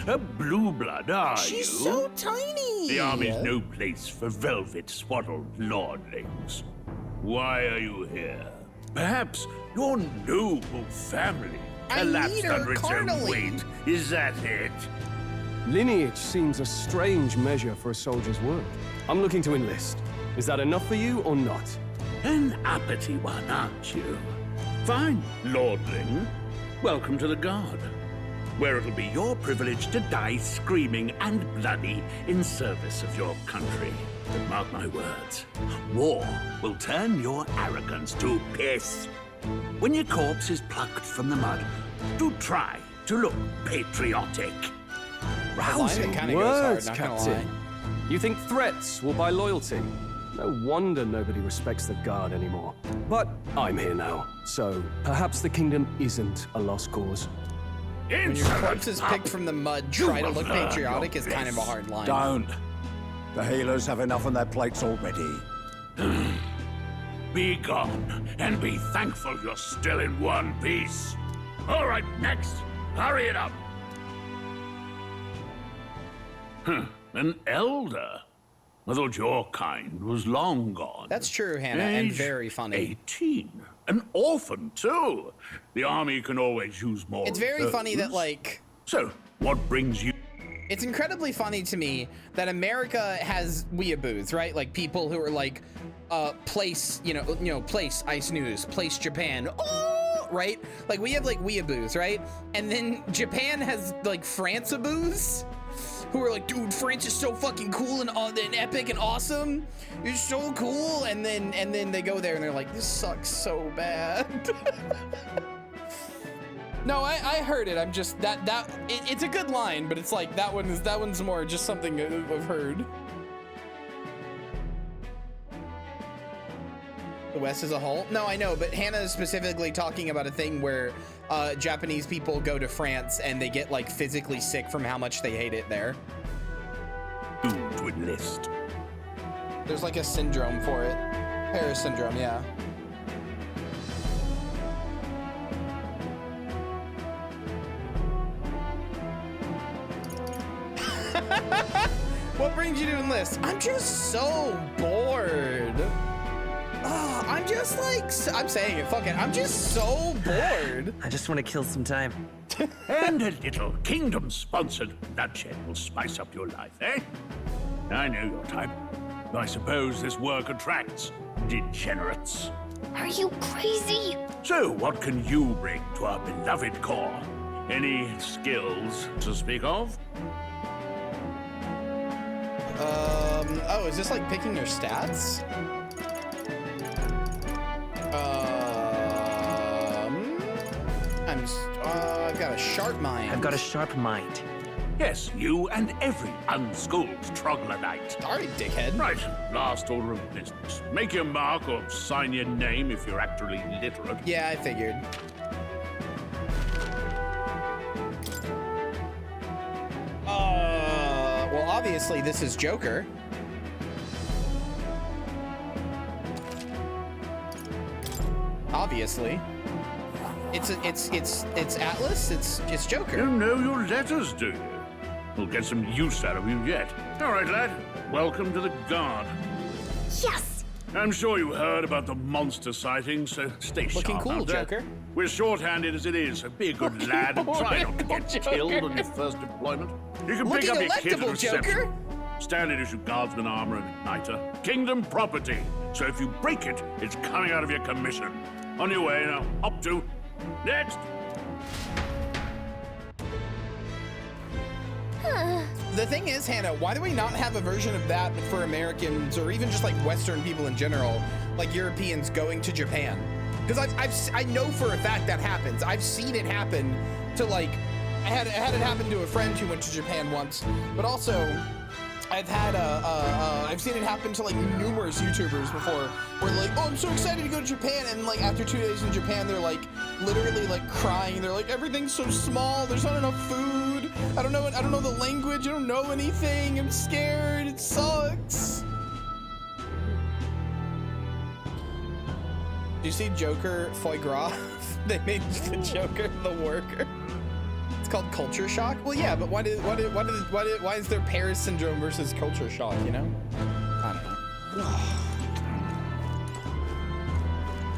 A blue blood, are you? She's so tiny! The army's no place for velvet-swaddled lordlings. Why are you here? Perhaps your noble family collapsed under its own weight. Is that it? Lineage seems a strange measure for a soldier's work. I'm looking to enlist. Is that enough for you or not? An uppity one, aren't you? Fine, lordling. Welcome to the Guard, where it'll be your privilege to die screaming and bloody in service of your country. But mark my words, war will turn your arrogance to piss. When your corpse is plucked from the mud, do try to look patriotic. Rousing words, Captain. You think threats will buy loyalty? No wonder nobody respects the Guard anymore. But I'm here now, so perhaps the kingdom isn't a lost cause. When your corpse is picked from the mud, try to look patriotic is kind of a hard line. Don't. The healers have enough on their plates already. Be gone, and be thankful you're still in one piece. All right, next. Hurry it up. An elder? I thought your kind was long gone. That's true, Hannah, and very funny. 18. An orphan, too. The army can always use more. It's very funny that, like... So, what brings you... It's incredibly funny to me that America has weeaboos, right? Like, people who are like, place, you know, place Ice News, place Japan, oh, right? Like, we have, like, weeaboos, right? And then Japan has, like, France-aboos, who are like, dude, France is so fucking cool and epic and awesome. You're so cool. And then they go there and they're like, this sucks so bad. No, I heard it. I'm just it's a good line, but it's like that one's more just something I've heard. The West as a whole? No, I know, but Hannah is specifically talking about a thing where Japanese people go to France and they get like physically sick from how much they hate it there. To enlist. There's like a syndrome for it. Paris syndrome, yeah. What brings you to enlist? I'm just so bored. I'm just like, I'm saying it, fuck it. I'm just so bored. I just want to kill some time. And a little kingdom-sponsored bloodshed will spice up your life, eh? I know your type. I suppose this work attracts degenerates. Are you crazy? So, what can you bring to our beloved corps? Any skills to speak of? Oh, is this like picking their stats? I've got a sharp mind. I've got a sharp mind. Yes, you and every unschooled troglodyte. Sorry, dickhead. Right, last order of business. Make your mark or sign your name if you're actually literate. Yeah, I figured. Well, obviously this is Joker. Obviously. It's Atlas, it's Joker. You know your letters, do you? We'll get some use out of you yet. All right, lad. Welcome to the Guard. Yes! I'm sure you heard about the monster sightings, so stay sharp. Looking cool, Joker. We're short-handed as it is, so be a good lad and try not to get killed on your first deployment. You can pick up your kit at reception. Standard issue guardsman armor and igniter. Kingdom property. So if you break it, it's coming out of your commission. On your way now. Up to. Next. The thing is, Hannah, why do we not have a version of that for Americans or even just like Western people in general, like Europeans going to Japan? Because I know for a fact that happens. I've seen it happen to like, I had it happen to a friend who went to Japan once, but also I've seen it happen to like numerous YouTubers before where they're like, oh, I'm so excited to go to Japan, and like after 2 days in Japan, they're like literally like crying. They're like, everything's so small, there's not enough food, I don't know the language, I don't know anything, I'm scared, it sucks. Do you see Joker foie gras? They made the Joker the worker. It's called culture shock. Well, yeah, but why is there Paris syndrome versus culture shock? You know, I don't know.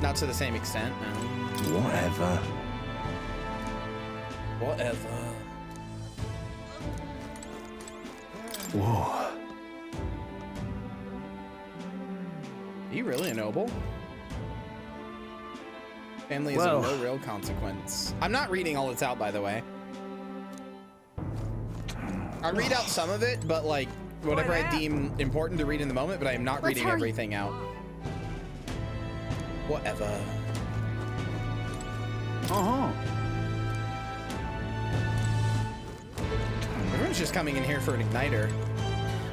Not to the same extent. No. Whatever. Whoa. Are you really a noble? Family is of no real consequence. I'm not reading all that's out, by the way. I read out some of it, but like whatever I deem important to read in the moment, but I am not reading everything out. Whatever. Everyone's just coming in here for an igniter.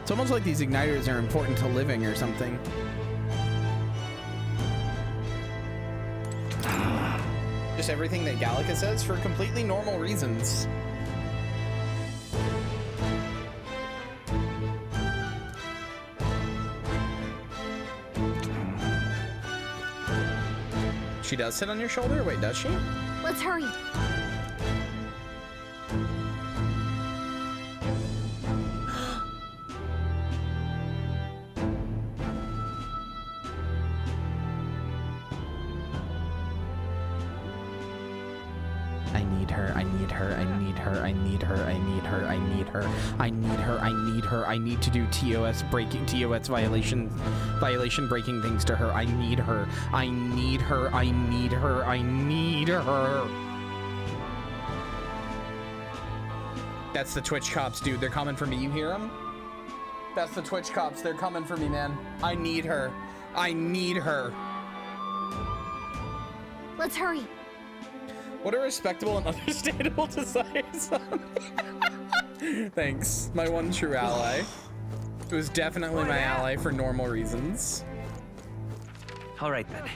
It's almost like these igniters are important to living or something. Just everything that Gallica says for completely normal reasons. She does sit on your shoulder? Wait, does she? Let's hurry. I need to do TOS violation breaking things to her. I need her. That's the Twitch cops, dude. They're coming for me. You hear them? That's the Twitch cops. They're coming for me, man. I need her. Let's hurry. What a respectable and understandable desire. Thanks, my one true ally. It was definitely my ally for normal reasons. All right then.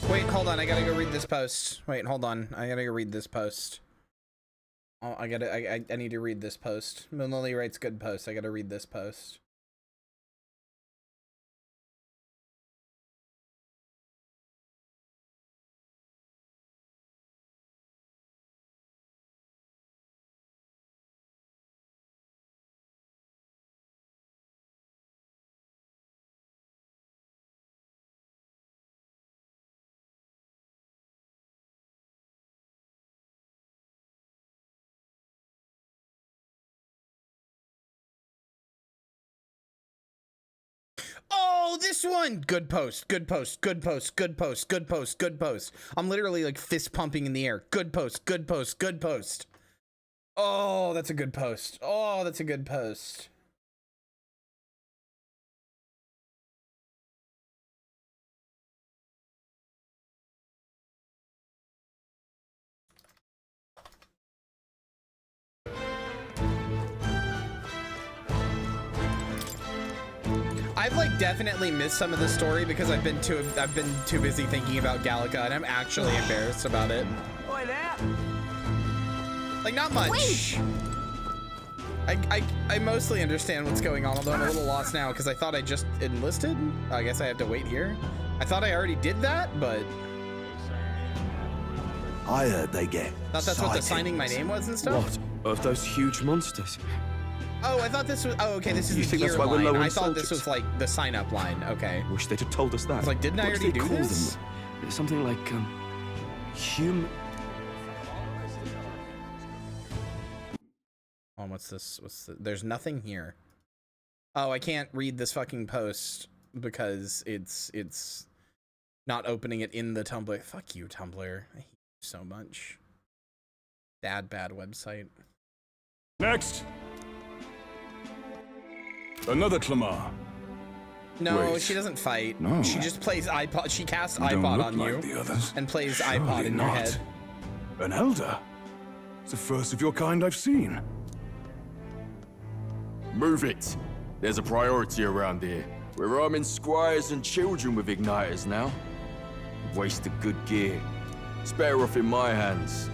Wait, hold on. I gotta go read this post. Wait, hold on. I gotta go read this post. Oh, I need to read this post. Lily writes good post. I gotta read this post. Oh, this one. Good post. Good post. Good post. Good post. Good post. Good post. I'm literally like fist pumping in the air. Good post. Good post. Good post. Oh, that's a good post. Oh, that's a good post. I've like definitely missed some of the story because I've been too busy thinking about Gallica, and I'm actually embarrassed about it. Oi there. Like, not much. I mostly understand what's going on, although I'm a little lost now because I thought I just enlisted. I guess I have to wait here. I thought I already did that, but I heard they get thought that's what the signing my name was and stuff. What of those huge monsters? Oh, I thought this was. Oh, okay. This is You the think gear that's why we're line. low on I thought this soldiers? was like the sign-up line. Okay. Wish they'd have told us that. I was like, didn't I What do already they do call this? them? Something like human. Oh, what's this? There's nothing here. Oh, I can't read this fucking post because it's not opening it in the Tumblr. Fuck you, Tumblr. I hate you so much. Bad website. Next. Another Clamar. No, Wait. she doesn't fight. No. She just plays iPod. She casts You don't iPod look on like you the others. and plays Surely iPod in your not. head. An elder? It's the first of your kind I've seen. Move it. There's a priority around here. We're arming squires and children with igniters now. Waste of good gear. It's better off in my hands.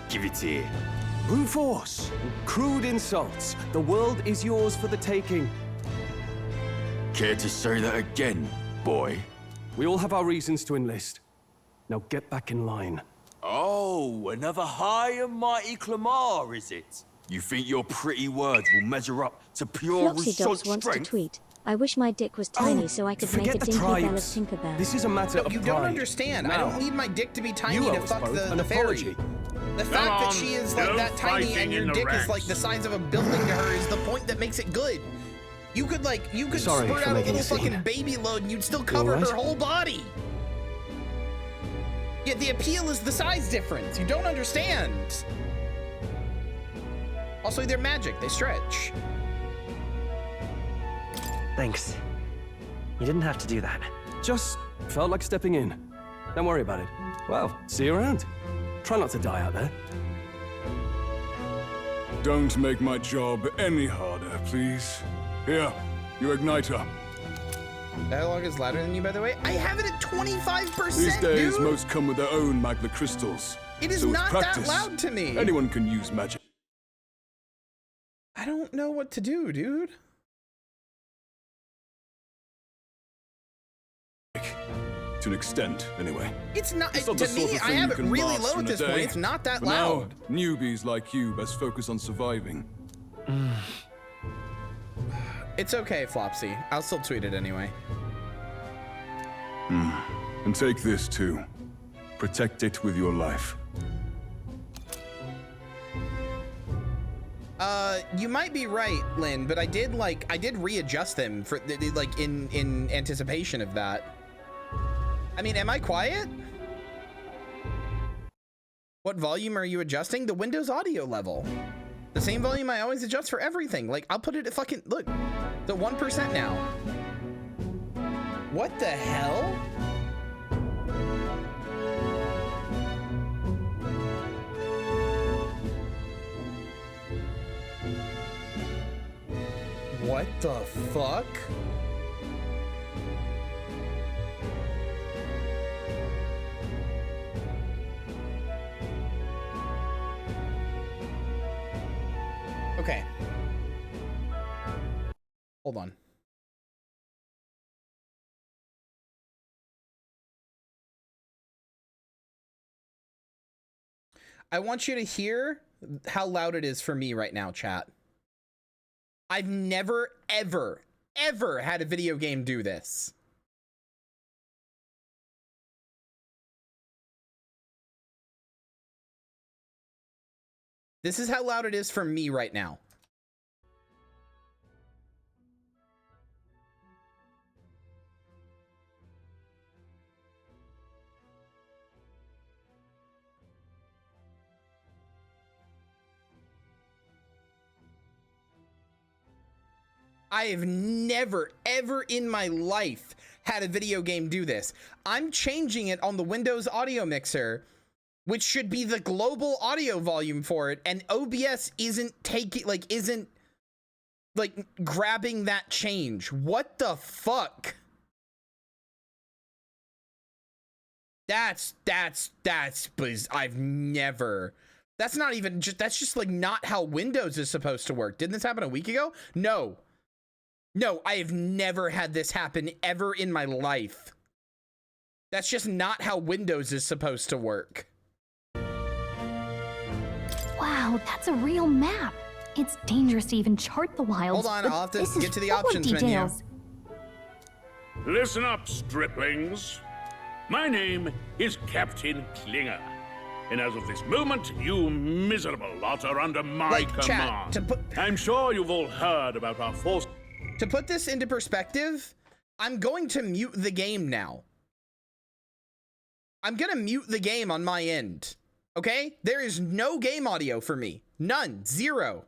Give it here. Brute force. Crude insults. The world is yours for the taking. Care to say that again, boy? We all have our reasons to enlist. Now get back in line. Oh, another high and mighty Clamar, is it? You think your pretty words will measure up to pure Floxy result Dogs wants to strength? tweet. I wish my dick was tiny so I could make a forget the dinky bell of tribes. Tinkerbell. This is a matter No, of you pride. don't understand. I Now, don't need my dick to be tiny you to owe us fuck both the an fairy. apology. The fact that she is like no that tiny fighting and your in the dick is ranks. like the size of a building to her is the point that makes it good. You could Sorry spurt for out a making little a scene. fucking baby load and you'd still cover alright? her whole body. Yeah, the appeal is the size difference. You don't understand. Also, they're magic. They stretch. Thanks. You didn't have to do that. Just felt like stepping in. Don't worry about it. Well, see you around. Try not to die out there. Don't make my job any harder, please. Here, your igniter. Dialogue is louder than you, by the way. I have it at 25%, These days, dude. most come with their own magna crystals. It is so not with that practice, loud to me. Anyone can use magic. I don't know what to do, dude. To an extent, anyway. It's not, It's not to the sort me, of I thing have you it can really master low in at a this point. day. It's not that For loud. Now, newbies like you best focus on surviving. It's okay, Flopsy. I'll still tweet it anyway. And take this too. Protect it with your life. You might be right, Lynn, but I did readjust them for like in anticipation of that. I mean, am I quiet? What volume are you adjusting? The Windows audio level. The same volume I always adjust for everything. Like, I'll put it at fucking, look, the 1% now. What the hell? What the fuck? Okay. Hold on. I want you to hear how loud it is for me right now, chat. I've never, ever, ever had a video game do this. This is how loud it is for me right now. I have never, ever in my life had a video game do this. I'm changing it on the Windows audio mixer, which should be the global audio volume for it, and OBS isn't grabbing that change. What the fuck? That's I've never. That's not even just, that's just like not how Windows is supposed to work. Didn't this happen a week ago? No. No, I have never had this happen ever in my life. That's just not how Windows is supposed to work. Wow, that's a real map. It's dangerous to even chart the wilds. Hold on, I'll have to get to the options menu. Listen up, striplings. My name is Captain Klinger. And as of this moment, you miserable lot are under my command. I'm sure you've all heard about our force. To put this into perspective, I'm going to mute the game now. I'm gonna mute the game on my end. Okay? There is no game audio for me. None. Zero.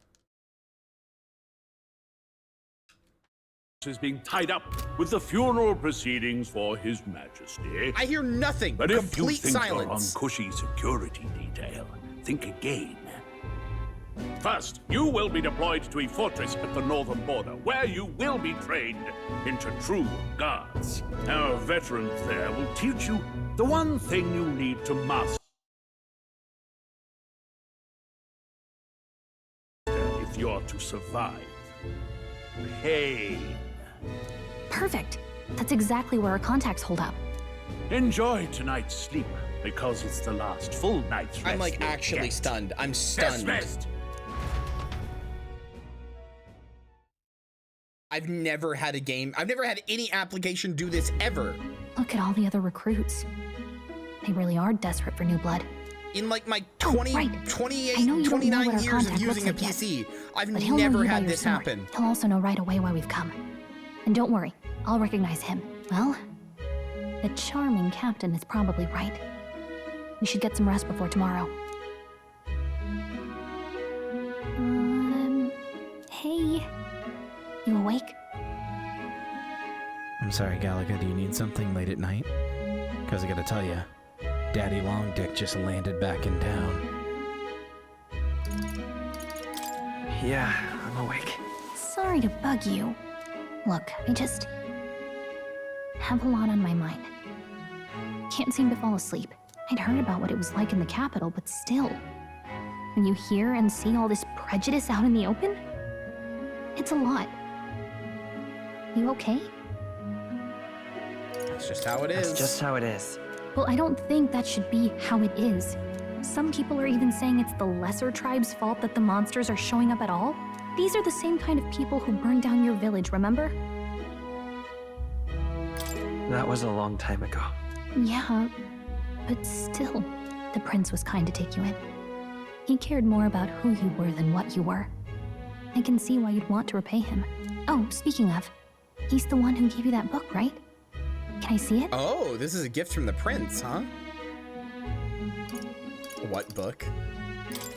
Is being tied up with the funeral proceedings for His Majesty. I hear nothing. But if you Complete think silence. you're on cushy security detail, think again. First, you will be deployed to a fortress at the northern border, where you will be trained into true guards. Our veterans there will teach you the one thing you need to master if you're to survive. Pain. Perfect. That's exactly where our contacts hold up. Enjoy tonight's sleep, because it's the last full night's rest. I'm like you'll actually get. stunned. I'm stunned. Dismissed. I've never had any application do this ever. Look at all the other recruits. They really are desperate for new blood. In like my 29 years of using a PC, I've But he'll know never you by had your this snort. happen. He'll also know right away why we've come. And don't worry, I'll recognize him. Well, the charming captain is probably right. We should get some rest before tomorrow. Hey. You awake? I'm sorry, Galaga, do you need something late at night? Because I gotta tell you, Daddy Long Dick just landed back in town. Yeah, I'm awake. Sorry to bug you. Look, I just have a lot on my mind. Can't seem to fall asleep. I'd heard about what it was like in the capital, but still. When you hear and see all this prejudice out in the open, it's a lot. You okay? That's just how it is. That's just how it is. Well, I don't think that should be how it is. Some people are even saying it's the lesser tribe's fault that the monsters are showing up at all. These are the same kind of people who burned down your village, remember? That was a long time ago. Yeah, but still, the prince was kind to take you in. He cared more about who you were than what you were. I can see why you'd want to repay him. Oh, speaking of, he's the one who gave you that book, right? Can I see it? Oh, this is a gift from the prince, huh? What book?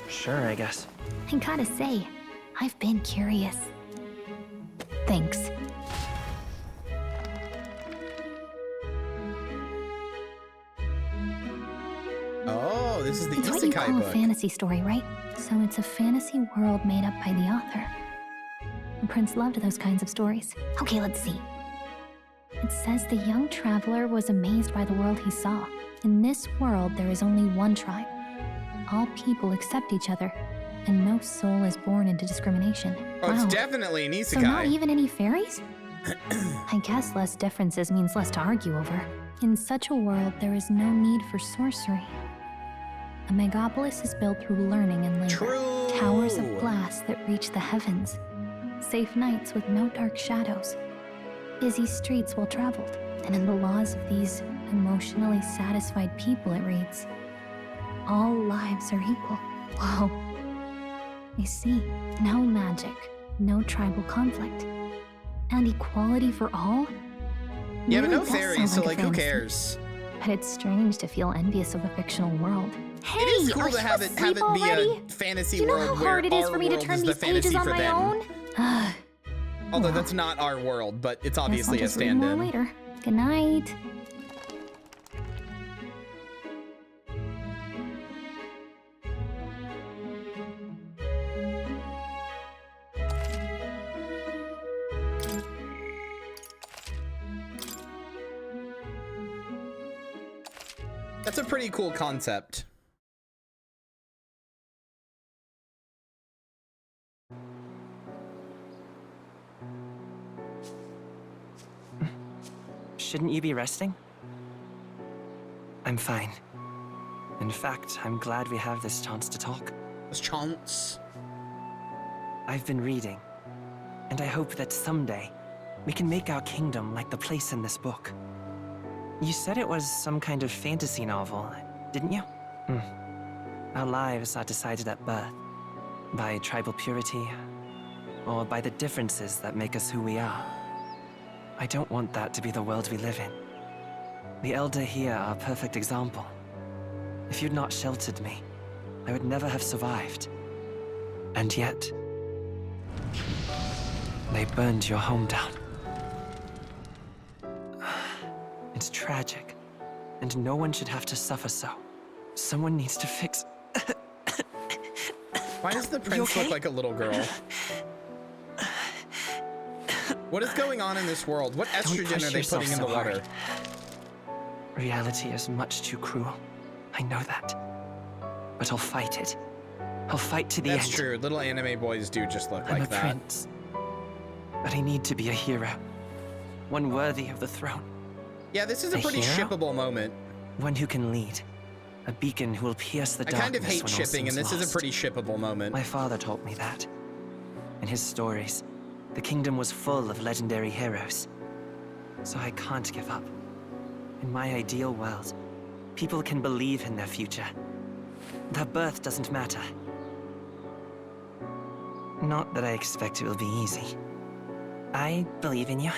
Sure, I guess. I gotta say, I've been curious. Thanks. Oh, this is the It's what you isekai call book. a fantasy story, right? So it's a fantasy world made up by the author. The prince loved those kinds of stories. Okay, let's see. It says the young traveler was amazed by the world he saw. In this world, there is only one tribe. All people accept each other, and no soul is born into discrimination. Oh, Wow. it's definitely an isekai. So not even any fairies? I guess less differences means less to argue over. In such a world, there is no need for sorcery. A megapolis is built through learning and labor. True. Towers of glass that reach the heavens. Safe nights with no dark shadows. Busy streets well traveled. And in the laws of these emotionally satisfied people, it reads, all lives are equal. Whoa. I see. No magic, no tribal conflict. And equality for all? Yeah, but Really no does fairies, sound so like a like, who fantasy. cares? But it's strange to feel envious of a fictional world. Hey, It is cool are to you have it be already? a fantasy Do you know world how where hard it is our for me to world turn is the these pages fantasy on for my them. own? Although that's not our world, but it's Guess I'll obviously a just read more stand-in. later. Good night. That's a pretty cool concept. Shouldn't you be resting? I'm fine. In fact, I'm glad we have this chance to talk. This chance? I've been reading, and I hope that someday we can make our kingdom like the place in this book. You said it was some kind of fantasy novel, didn't you? Our lives are decided at birth, by tribal purity, or by the differences that make us who we are. I don't want that to be the world we live in. The Elder here are a perfect example. If you'd not sheltered me, I would never have survived. And yet, they burned your home down. It's tragic, and no one should have to suffer so. Someone needs to fix... Why does the prince look like a little girl? What is going on in this world? What estrogen are they putting in the water? Reality is much too cruel. I know that. But I'll fight it. I'll fight to the end. That's true. Little anime boys do just look I'm like a that. prince. But I need to be a hero. One worthy of the throne. Yeah, this is a pretty hero? shippable moment. One who can lead. A beacon who will pierce the I darkness kind of hate when all shipping, and seems this is a lost. pretty shippable moment. My father taught me that. In his stories, the kingdom was full of legendary heroes. So I can't give up. In my ideal world, people can believe in their future. Their birth doesn't matter. Not that I expect it will be easy. I believe in you.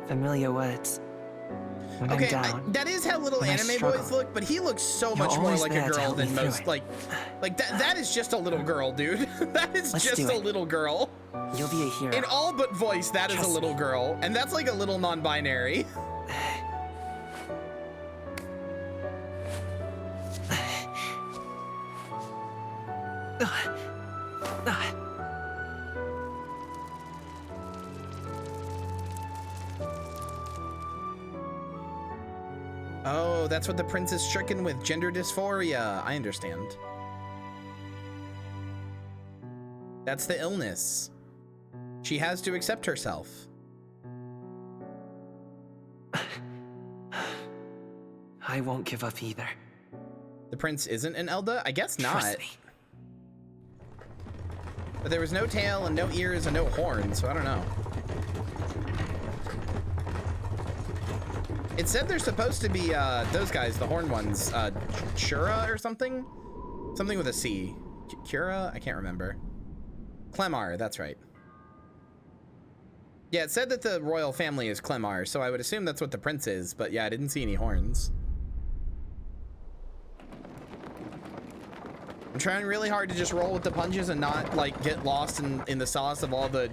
Familiar words. When I'm down, that is how little when I anime struggle, boys look, but he looks so you're much more always like a there to girl help me than through most. it. Like that is just a little girl, dude. That is Let's just do a it. little girl. You'll be a hero. In all but voice, that is a Trust little me. girl, and that's like a little non-binary. Oh, that's what the prince is stricken with, gender dysphoria. I understand. That's the illness. She has to accept herself. I won't give up either. The prince isn't an Elda? I guess not. Trust me. But there was no tail and no ears and no horns, so I don't know. It said they're supposed to be those guys, the horn ones, Shura or something? Something with a C. Kyria? I can't remember. Clemar, that's right. Yeah, it said that the royal family is Clemar, so I would assume that's what the prince is, but yeah, I didn't see any horns. I'm trying really hard to just roll with the punches and not like get lost in the sauce of all the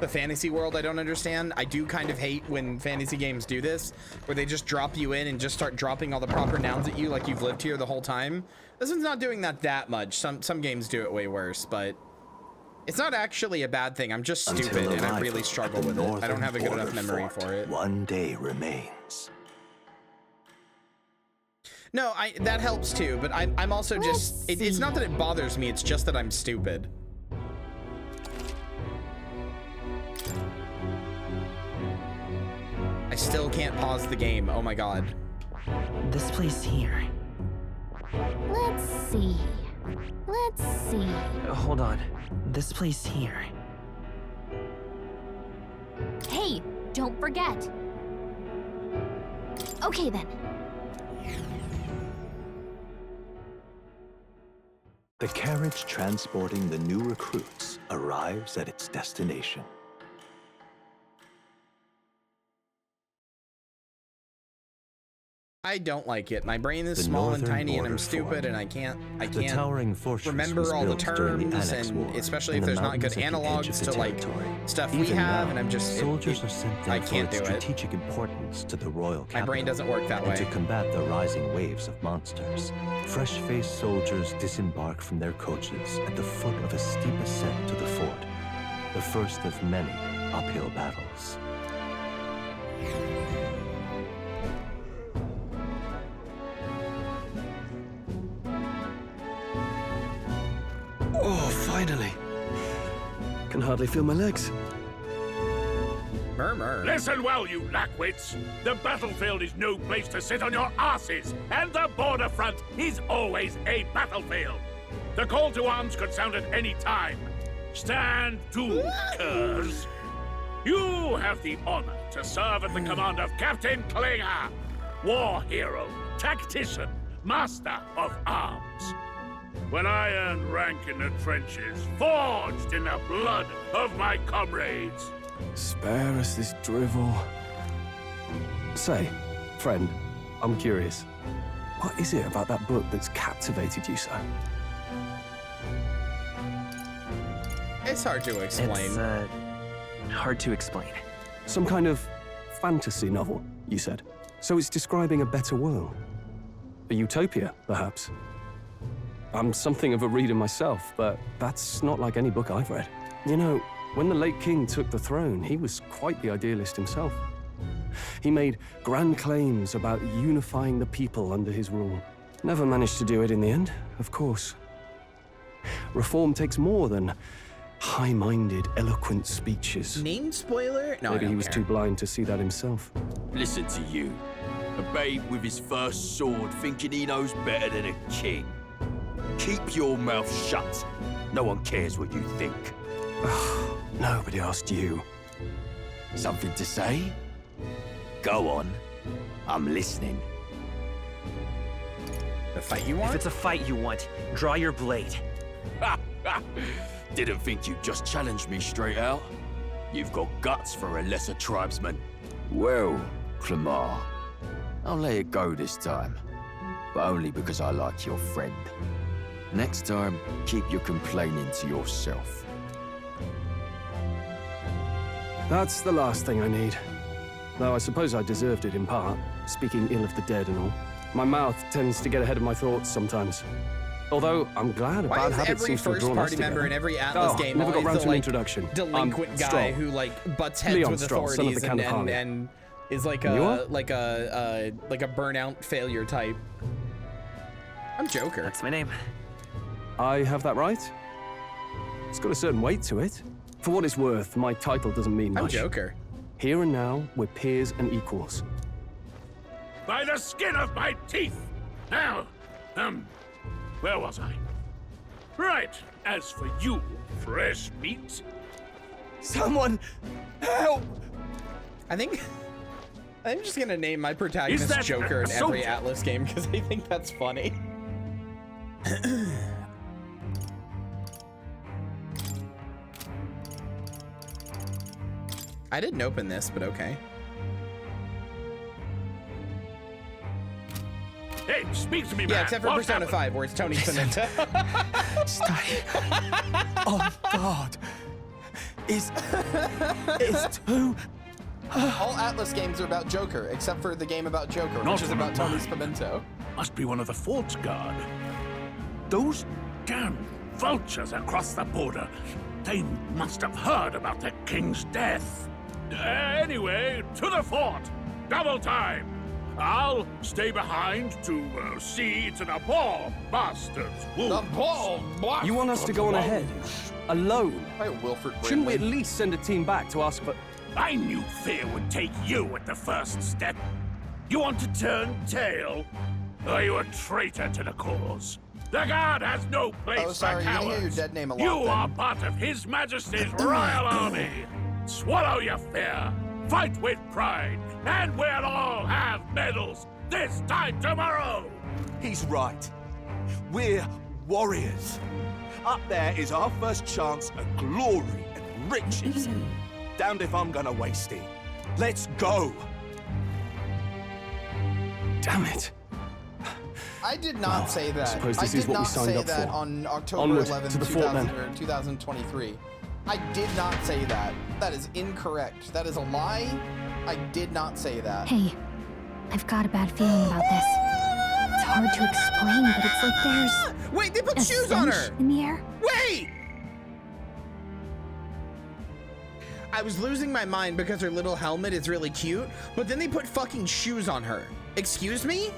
fantasy world I don't understand. I do kind of hate when fantasy games do this, where they just drop you in and just start dropping all the proper nouns at you like you've lived here the whole time. This one's not doing that much. Some games do it way worse, but it's not actually a bad thing. I'm just stupid and I really struggle with it. I don't have a good enough memory for it. One day remains. No, that helps too, but I'm also just, it's not that it bothers me, it's just that I'm stupid. I still can't pause the game, oh my god. This place here. Let's see. Let's see. Hold on. This place here. Hey, don't forget. Okay then. The carriage transporting the new recruits arrives at its destination. I don't like it. My brain is The small and northern tiny and I'm border stupid formed. and I can't The towering fortress was remember all the built during the terms Annex and War especially in if the there's not good mountains at the edge analogs of the to like territory. stuff we Even have now, and I'm just soldiers are sent there I can't for do its it. strategic importance to the royal capital. My brain doesn't work that and way. to combat the rising waves of monsters, fresh-faced soldiers disembark from their coaches at the foot of a steep ascent to the fort, the first of many uphill battles. Oh, finally. Can hardly feel my legs. Murmur. Listen well, you lackwits. The battlefield is no place to sit on your asses, and the border front is always a battlefield. The call to arms could sound at any time. Stand to, curs. You have the honor to serve at the command of Captain Klinger, war hero, tactician, master of arms. When I earned rank in the trenches, forged in the blood of my comrades. Spare us this drivel. Say, friend, I'm curious. What is it about that book that's captivated you so? It's hard to explain. It's, hard to explain. Some kind of fantasy novel, you said. So it's describing a better world. A utopia, perhaps. I'm something of a reader myself, but that's not like any book I've read. You know, when the late king took the throne, he was quite the idealist himself. He made grand claims about unifying the people under his rule. Never managed to do it in the end, of course. Reform takes more than high-minded, eloquent speeches. Name spoiler? No, Maybe I he don't was care. too blind to see that himself. Listen to you. A babe with his first sword thinking he knows better than a king. Keep your mouth shut. No one cares what you think. Nobody asked you. Something to say? Go on. I'm listening. The fight you If want? it's a fight you want, draw your blade. Didn't think you'd just challenge me straight out. You've got guts for a lesser tribesman. Well, Clemar, I'll let it go this time. But only because I like your friend. Next time, keep your complaining to yourself. That's the last thing I need. Though I suppose I deserved it in part, speaking ill of the dead and all. My mouth tends to get ahead of my thoughts sometimes. Although, I'm glad a Why bad is habit every seems to have first drawn us party member together. in every Atlas game never got always round the to an like introduction. delinquent guy Strong. who like butts heads Leon with Strong, son of the authorities Can of Harley. and is like And you are? a like a burnout failure type. I'm Joker. That's my name. I have that right? It's got a certain weight to it. For what it's worth, my title doesn't mean I'm much. Joker. Here and now, we're peers and equals. By the skin of my teeth! Now, where was I? Right, as for you, fresh meat. Someone help! I think I'm just gonna name my protagonist that Joker in every soldier? Atlas game because I think that's funny. I didn't open this, but okay. Hey, speak to me, man. Yeah, except for What Persona happened? 5, where it's Tony Pimento. Stay on guard. It's too... All Atlas games are about Joker, except for the game about Joker, Not which is one about of Tony mine. Pimento. Must be one of the Fort's guard. Those damn vultures across the border. They must have heard about the king's death. Anyway, to the fort. Double time. I'll stay behind to see to the poor bastards. You want us to go on ahead? Alone? Hey, Wilford Shouldn't we at Brimley. least send a team back to ask for... I knew fear would take you at the first step. You want to turn tail? Are you a traitor to the cause? The guard has no place Oh, sorry, for you're cowards. gonna hear your dead name a lot, You then. are part of His Majesty's Royal Army. Swallow your fear. Fight with pride, and we'll all have medals this time tomorrow. He's right. We're warriors. Up there is our first chance at glory and riches. Damned if I'm gonna waste it. Let's go. Damn it. I did not say that. suppose I this did is what we not signed say up that for. on October Onward 11th, to the fort, 2000 then. or 2023. I did not say that. That is incorrect. That is a lie. I did not say that. Hey, I've got a bad feeling about this. It's hard to explain, but it's like there's... Wait, they put a shoes on her! stench in the air. Wait! I was losing my mind because her little helmet is really cute, but then they put fucking shoes on her. Excuse me?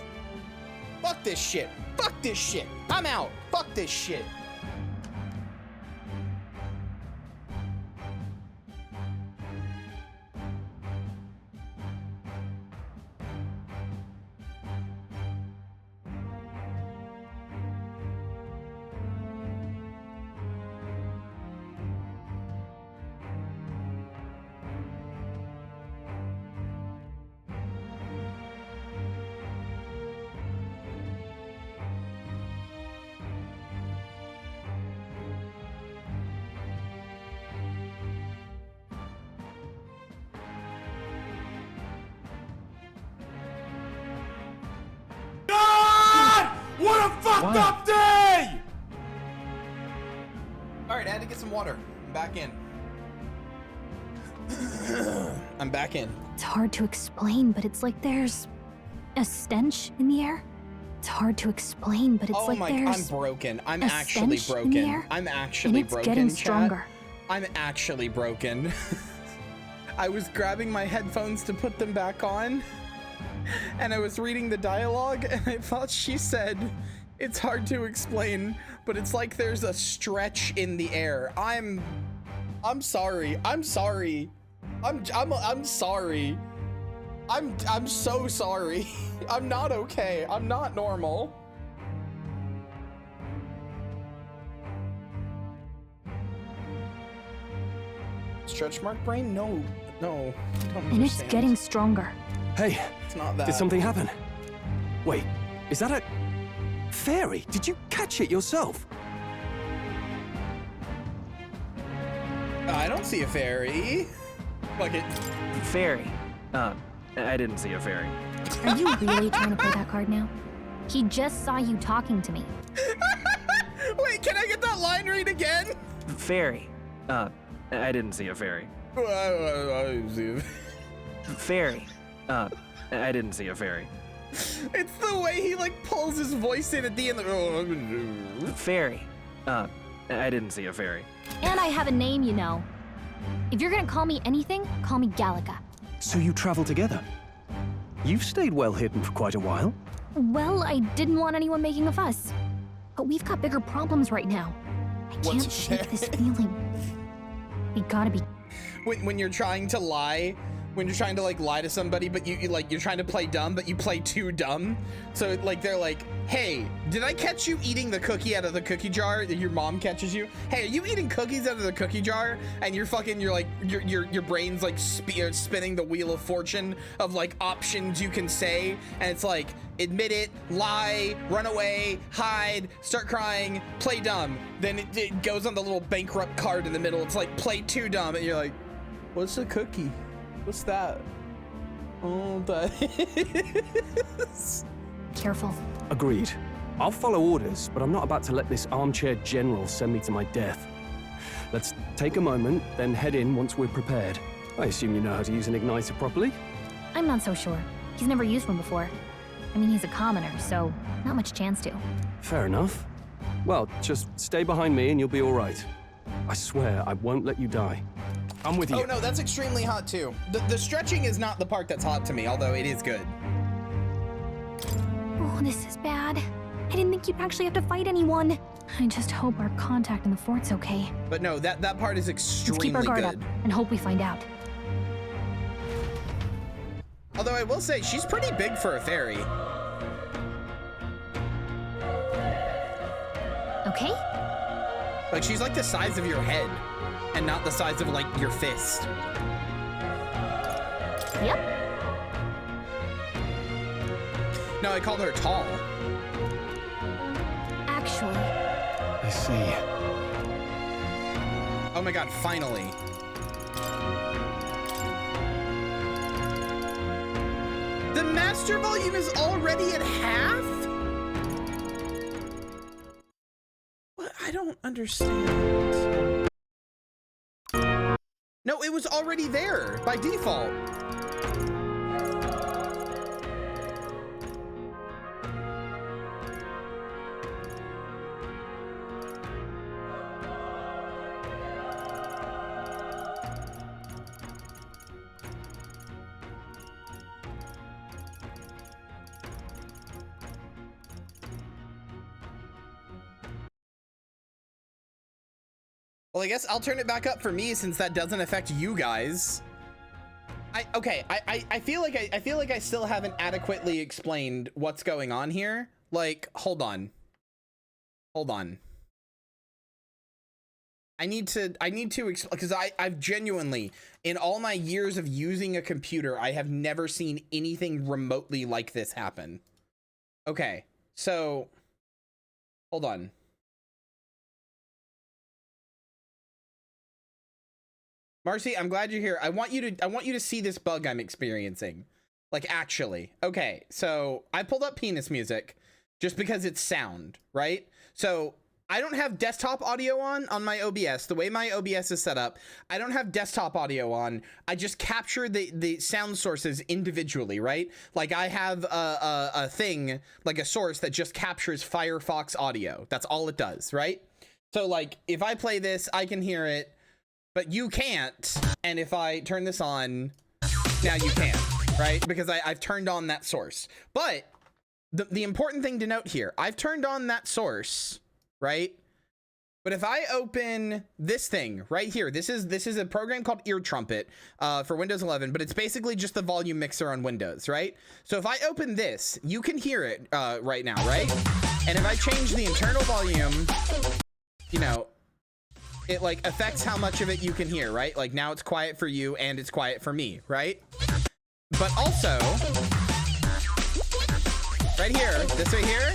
Fuck this shit. Fuck this shit. I'm out. Fuck this shit. What a fucked up day! All right, I had to get some water. I'm back in. I'm back in. It's hard to explain, but it's like there's a stench in the air. It's hard to explain, but it's Oh like my, I'm there's broken. I'm a actually stench in the broken. air, I'm and actually it's broken, getting chat. stronger. I'm actually broken. I was grabbing my headphones to put them back on, and I was reading the dialogue, and I thought she said, it's hard to explain, but it's like there's a stretch in the air. I'm sorry. I'm sorry. I'm sorry. I'm so sorry. I'm not okay. I'm not normal. Stretch mark brain? No. Don't And it's understand. getting stronger. Hey, It's not that. did something happen? Wait, is that a... fairy? Did you catch it yourself? I don't see a fairy. Fuck it. Fairy? I didn't see a fairy. Are you really trying to play that card now? He just saw you talking to me. Wait, can I get that line read again? Fairy. I didn't see a fairy. Fairy. I didn't see a fairy. It's the way he like pulls his voice in at the end. Fairy. I didn't see a fairy. And I have a name, you know. If you're gonna call me anything, call me Gallica. So you travel together? You've stayed well hidden for quite a while. Well, I didn't want anyone making a fuss. But we've got bigger problems right now. I can't shake this feeling. We gotta be... When you're trying to lie, when you're trying to like lie to somebody, but you're trying to play dumb, but you play too dumb. So like they're like, hey, did I catch you eating the cookie out of the cookie jar? Your mom catches you. Hey, are you eating cookies out of the cookie jar? And you're like your brain's like spinning the wheel of fortune of like options you can say, and it's like admit it, lie, run away, hide, start crying, play dumb. Then it goes on the little bankrupt card in the middle. It's like play too dumb, and you're like, what's a cookie? What's that? Oh, that is... Careful. Agreed. I'll follow orders, but I'm not about to let this armchair general send me to my death. Let's take a moment, then head in once we're prepared. I assume you know how to use an igniter properly? I'm not so sure. He's never used one before. I mean, he's a commoner, so not much chance to. Fair enough. Well, just stay behind me and you'll be all right. I swear I won't let you die. I'm with you. Oh no, that's extremely hot too. The stretching is not the part that's hot to me, although it is good. Oh, this is bad. I didn't think you'd actually have to fight anyone. I just hope our contact in the fort's okay. But no, that part is extremely good. Let's keep our guard up and hope we find out. Although I will say, she's pretty big for a fairy. Okay. Like, she's like the size of your head and not the size of like your fist. Yep. No, I called her tall. Actually. I see. Oh my god, finally. The master volume is already at half? What? I don't understand. No, it was already there by default. Well, I guess I'll turn it back up for me since that doesn't affect you guys. I feel like I still haven't adequately explained what's going on here. Like, hold on. I need to explain, because I've genuinely, in all my years of using a computer, I have never seen anything remotely like this happen. Okay, so hold on. Marcy, I'm glad you're here. I want you to see this bug I'm experiencing. Like, actually. Okay, so I pulled up penis music just because it's sound, right? So I don't have desktop audio on my OBS. The way my OBS is set up, I don't have desktop audio on. I just capture the sound sources individually, right? Like, I have a thing, like a source that just captures Firefox audio. That's all it does, right? So, like, if I play this, I can hear it, but you can't. And if I turn this on, now you can, right? Because I've turned on that source. But the important thing to note here, I've turned on that source, right? But if I open this thing right here, this is a program called Ear Trumpet for Windows 11, but it's basically just the volume mixer on Windows, right? So if I open this, you can hear it right now, right? And if I change the internal volume, you know, it like affects how much of it you can hear, right? Like now it's quiet for you and it's quiet for me, right? But also, right here, this right here,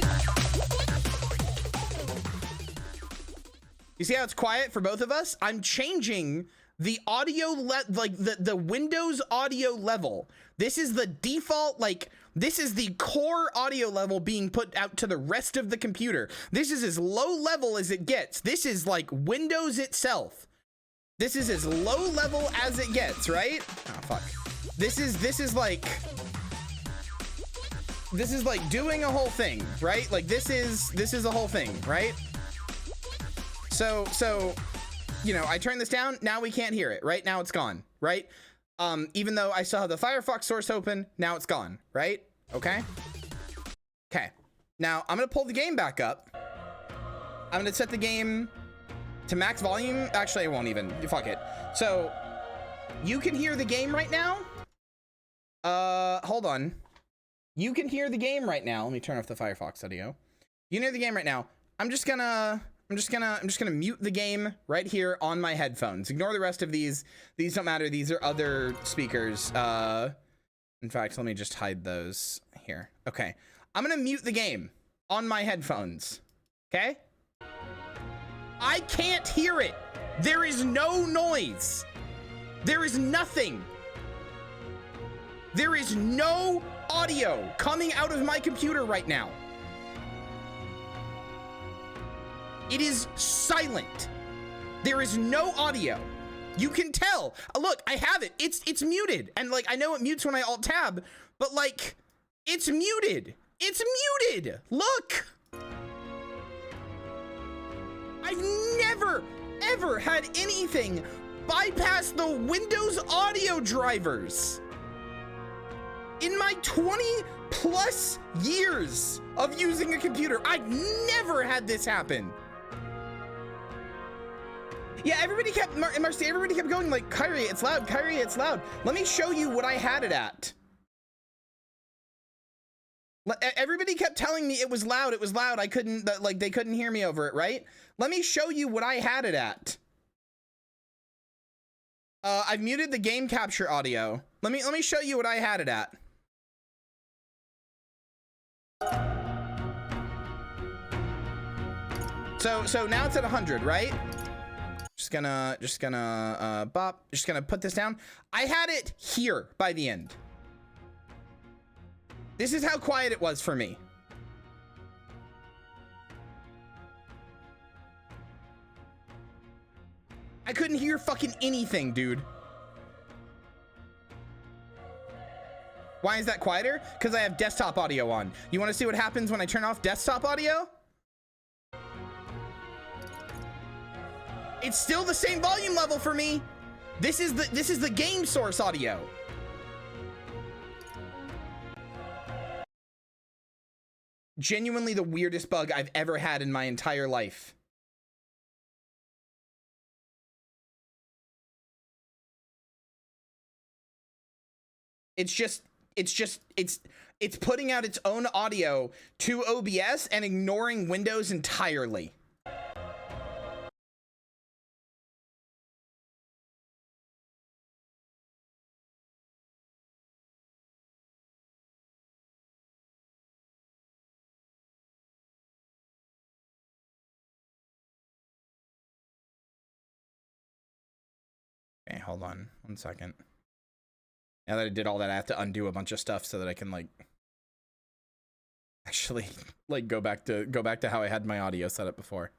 you see how it's quiet for both of us? I'm changing the audio, like the Windows audio level. This is the default, like This is the core audio level being put out to the rest of the computer. This is as low level as it gets. This is like Windows itself. This is as low level as it gets, right? Oh, fuck. This is like doing a whole thing, right? Like this is a whole thing, right? So, you know, I turn this down, now we can't hear it, right? Now it's gone, right? Even though I still have the Firefox source open, now it's gone, right? Okay. Okay. Now I'm gonna pull the game back up. I'm gonna set the game to max volume. Actually, I won't even. Fuck it. So you can hear the game right now. Hold on. You can hear the game right now. Let me turn off the Firefox audio. You can hear the game right now. I'm just gonna mute the game right here on my headphones. Ignore the rest of these. These don't matter. These are other speakers. In fact, let me just hide those here. Okay. I'm gonna mute the game on my headphones. Okay? I can't hear it. There is no noise. There is nothing. There is no audio coming out of my computer right now. It is silent. There is no audio. You can tell. Look, I have it. It's muted. And like, I know it mutes when I alt tab, but like, it's muted. It's muted. Look. I've never, ever had anything bypass the Windows audio drivers. In my 20 plus years of using a computer, I've never had this happen. Yeah, everybody kept, Marcy, everybody kept going like, Kyrie, it's loud, Kyrie, it's loud. Let me show you what I had it at. Everybody kept telling me it was loud, I couldn't, like, they couldn't hear me over it, right? Let me show you what I had it at. I've muted the game capture audio. Let me show you what I had it at. So now it's at 100, right? Just gonna put this down. I had it here by the end. This is how quiet it was for me. I couldn't hear fucking anything, dude. Why is that quieter? Because I have desktop audio on. You want to see what happens when I turn off desktop audio? It's still the same volume level for me. This is the game source audio. Genuinely the weirdest bug I've ever had in my entire life. It's putting out its own audio to OBS and ignoring Windows entirely. Okay, hold on one second. Now that I did all that, I have to undo a bunch of stuff so that I can like actually like go back to how I had my audio set up before.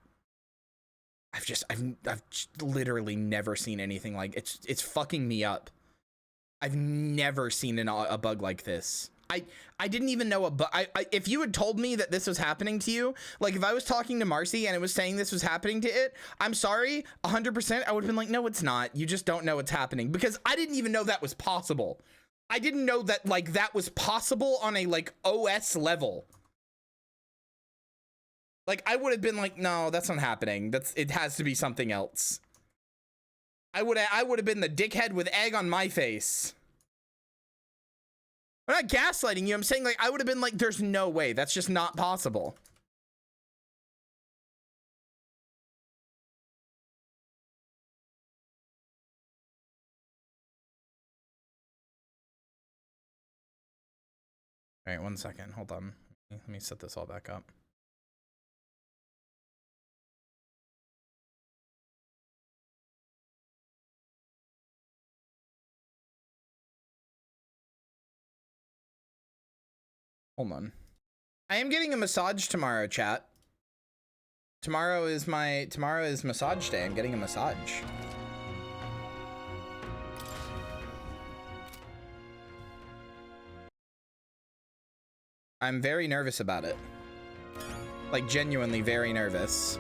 I've literally never seen anything like it's fucking me up. I've never seen a bug like this. I didn't even know a bug. If you had told me that this was happening to you, like if I was talking to Marcy and it was saying this was happening to it, I'm sorry, 100%, I would have been like, no, it's not. You just don't know what's happening, because I didn't even know that was possible. I didn't know that like that was possible on a like OS level. Like I would have been like, no, that's not happening. It has to be something else. I would have been the dickhead with egg on my face. I'm not gaslighting you. I'm saying like I would have been like, there's no way. That's just not possible. All right, one second. Hold on. Let me set this all back up. Hold on. I am getting a massage tomorrow, chat. Tomorrow is massage day. I'm getting a massage. I'm very nervous about it. Like, genuinely very nervous.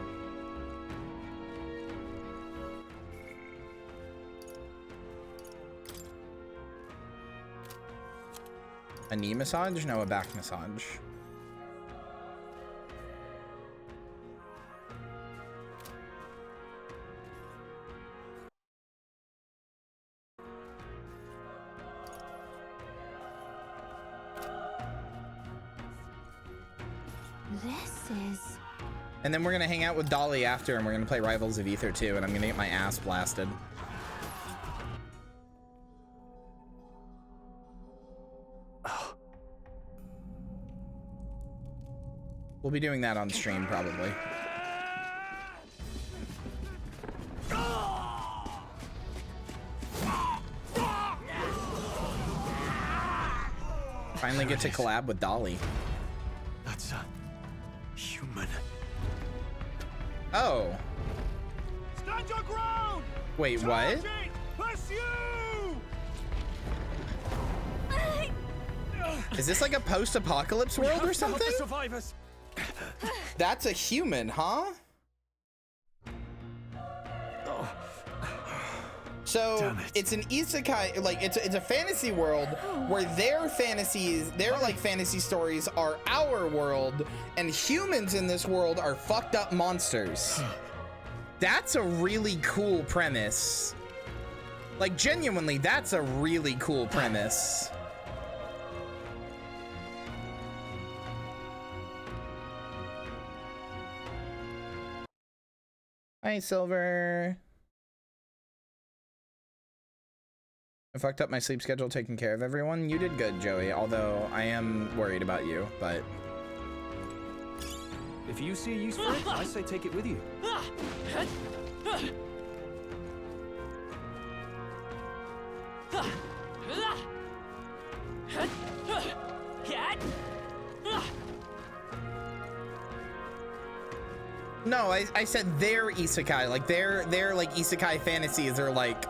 A knee massage? No, a back massage. This is... And then we're gonna hang out with Dolly after, and we're gonna play Rivals of Ether 2, and I'm gonna get my ass blasted. We'll be doing that on stream, probably. Finally get to collab with Dolly. That's a human. Oh. Stand your ground! Wait, what? Pursue! Is this like a post-apocalypse world or something? The survivors. That's a human, huh? So it's an isekai, like it's a fantasy world where their like fantasy stories are our world, and humans in this world are fucked up monsters. That's a really cool premise. Like, genuinely, that's a really cool premise. Hi, Silver. I fucked up my sleep schedule taking care of everyone. You did good, Joey, although I am worried about you, but... If you see a use for it, I say take it with you. No, I said their isekai, like their like isekai fantasies are like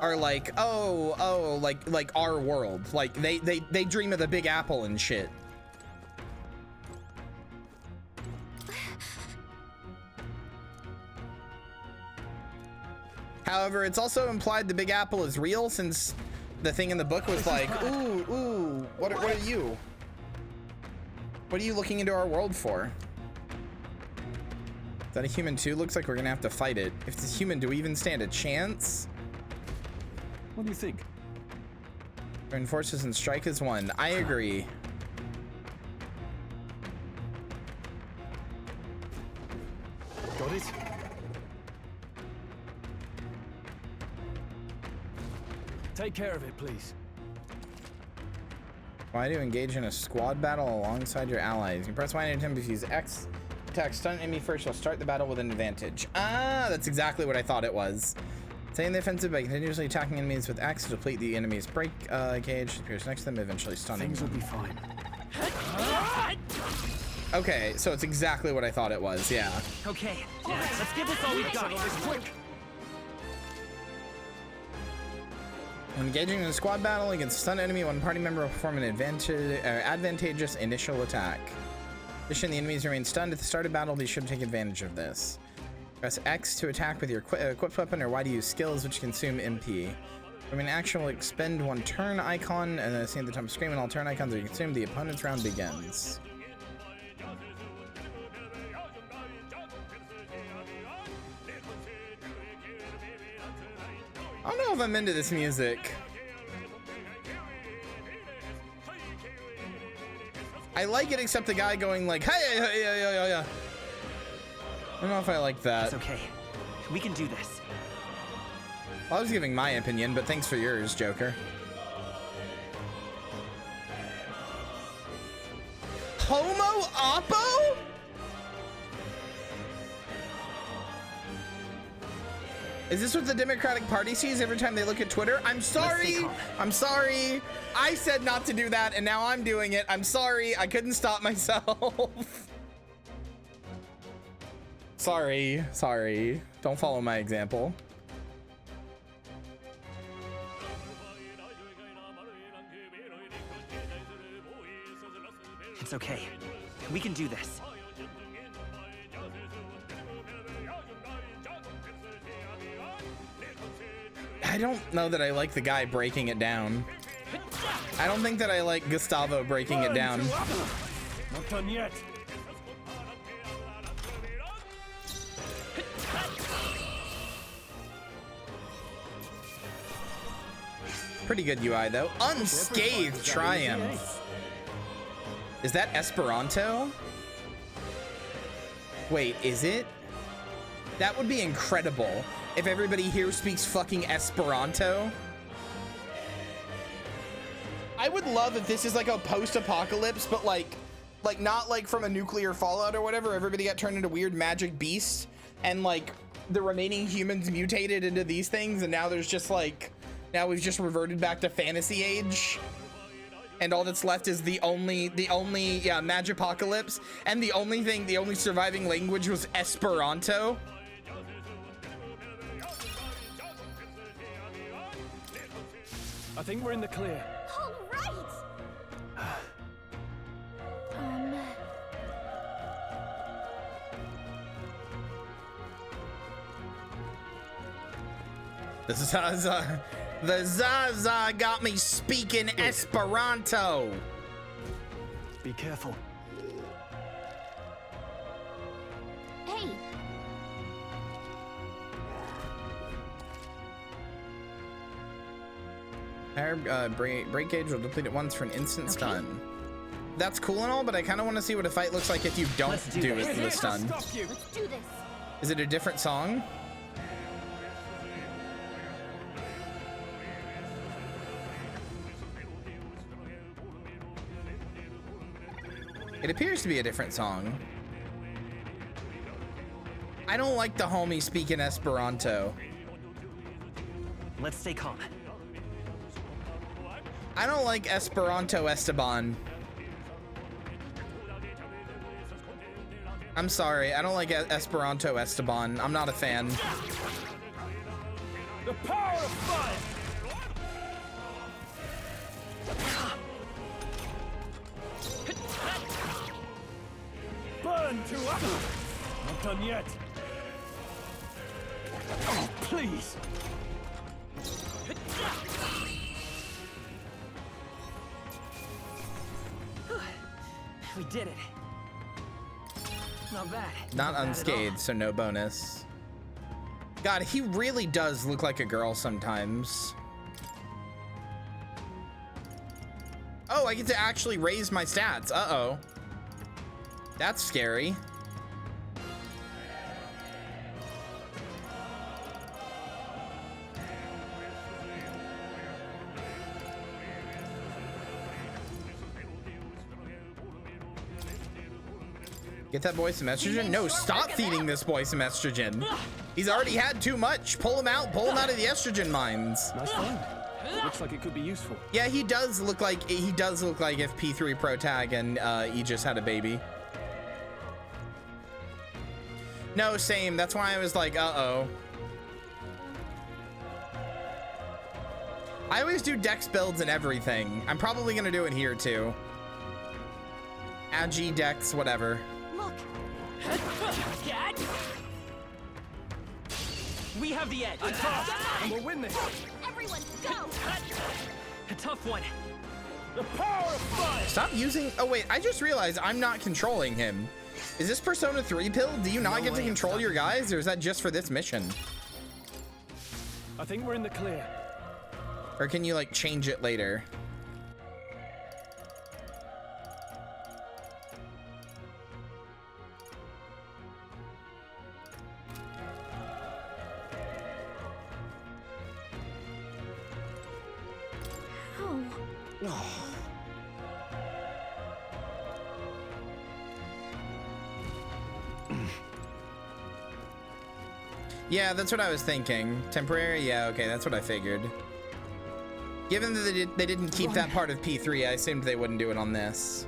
like our world. Like they dream of the Big Apple and shit. However, it's also implied the Big Apple is real, since the thing in the book was like, ooh, what are you? What are you looking into our world for? Is that a human too? Looks like we're gonna have to fight it. If it's a human, do we even stand a chance? What do you think? Join forces and strike as one. I agree. Got it? Take care of it, please. Why do you engage in a squad battle alongside your allies? You can press Y anytime to use X. Attack stun enemy first. You'll start the battle with an advantage. Ah, that's exactly what I thought it was. Stay in the offensive by continuously attacking enemies with X to deplete the enemy's break gauge. Appears next to them, eventually stunning. Things will be fine. Okay, so it's exactly what I thought it was. Yeah. Okay, let's give this all we've got. Quick. When engaging in a squad battle against a stunned enemy, one party member will perform an advantageous initial attack. In addition, the enemies remain stunned at the start of battle. Be sure to take advantage of this. Press X to attack with your equipped weapon, or Y to use skills which consume MP. From an action will expend one turn icon, and then at the time of scream, and all turn icons are consumed. The opponent's round begins. I don't know if I'm into this music. I like it, except the guy going like, hey, yeah. I don't know if I like that. It's okay. We can do this. Well, I was giving my opinion, but thanks for yours, Joker. Homo Oppo? Is this what the Democratic Party sees every time they look at Twitter? I'm sorry. I'm sorry. I said not to do that, and now I'm doing it. I'm sorry. I couldn't stop myself. Sorry. Sorry. Don't follow my example. It's okay. We can do this. I don't know that I like the guy breaking it down. I don't think that I like Gustavo breaking it down. Not done yet. Pretty good UI though. Unscathed Triumph. Is that Esperanto? Wait, is it? That would be incredible if everybody here speaks fucking Esperanto. I would love if this is like a post-apocalypse, but like not like from a nuclear fallout or whatever. Everybody got turned into weird magic beasts, and like the remaining humans mutated into these things, and now there's just like, now we've just reverted back to fantasy age. And all that's left is the only Magipocalypse, and the only surviving language was Esperanto. I think we're in the clear. All right. The Zaza got me speaking Esperanto. Be careful. Hey. Break gauge will deplete it once for an instant stun. That's cool and all, but I kind of want to see what a fight looks like if you don't do it the stun. Let's do this. Is it a different song? It appears to be a different song. I don't like the homie speaking Esperanto. Let's stay calm. I don't like Esperanto Esteban. I'm sorry, I don't like Esperanto Esteban. I'm not a fan. The power of fire! Burn to up! Not done yet. Oh, please! We did it. Not bad. Not unscathed, so no bonus. God, he really does look like a girl sometimes. Oh, I get to actually raise my stats. Uh-oh. That's scary. Get that boy some estrogen? No, stop feeding this boy some estrogen. He's already had too much. Pull him out. Pull him out of the estrogen mines. Nice find. Looks like it could be useful. Yeah, he does look like if P3 Pro Tag and Aegis had a baby. No, same. That's why I was like, uh-oh. I always do dex builds and everything. I'm probably gonna do it here too. Agi, dex, whatever. Look. We have the edge. And we'll win this. Everyone, go. A tough one. The power of fire! Stop using... Oh, wait. I just realized I'm not controlling him. Is this Persona 3 pill? Do you not get to control your guys, or is that just for this mission? I think we're in the clear. Or can you, like, change it later? Yeah, that's what I was thinking. Temporary? Yeah, okay, that's what I figured. Given that they didn't keep that part of P3, I assumed they wouldn't do it on this.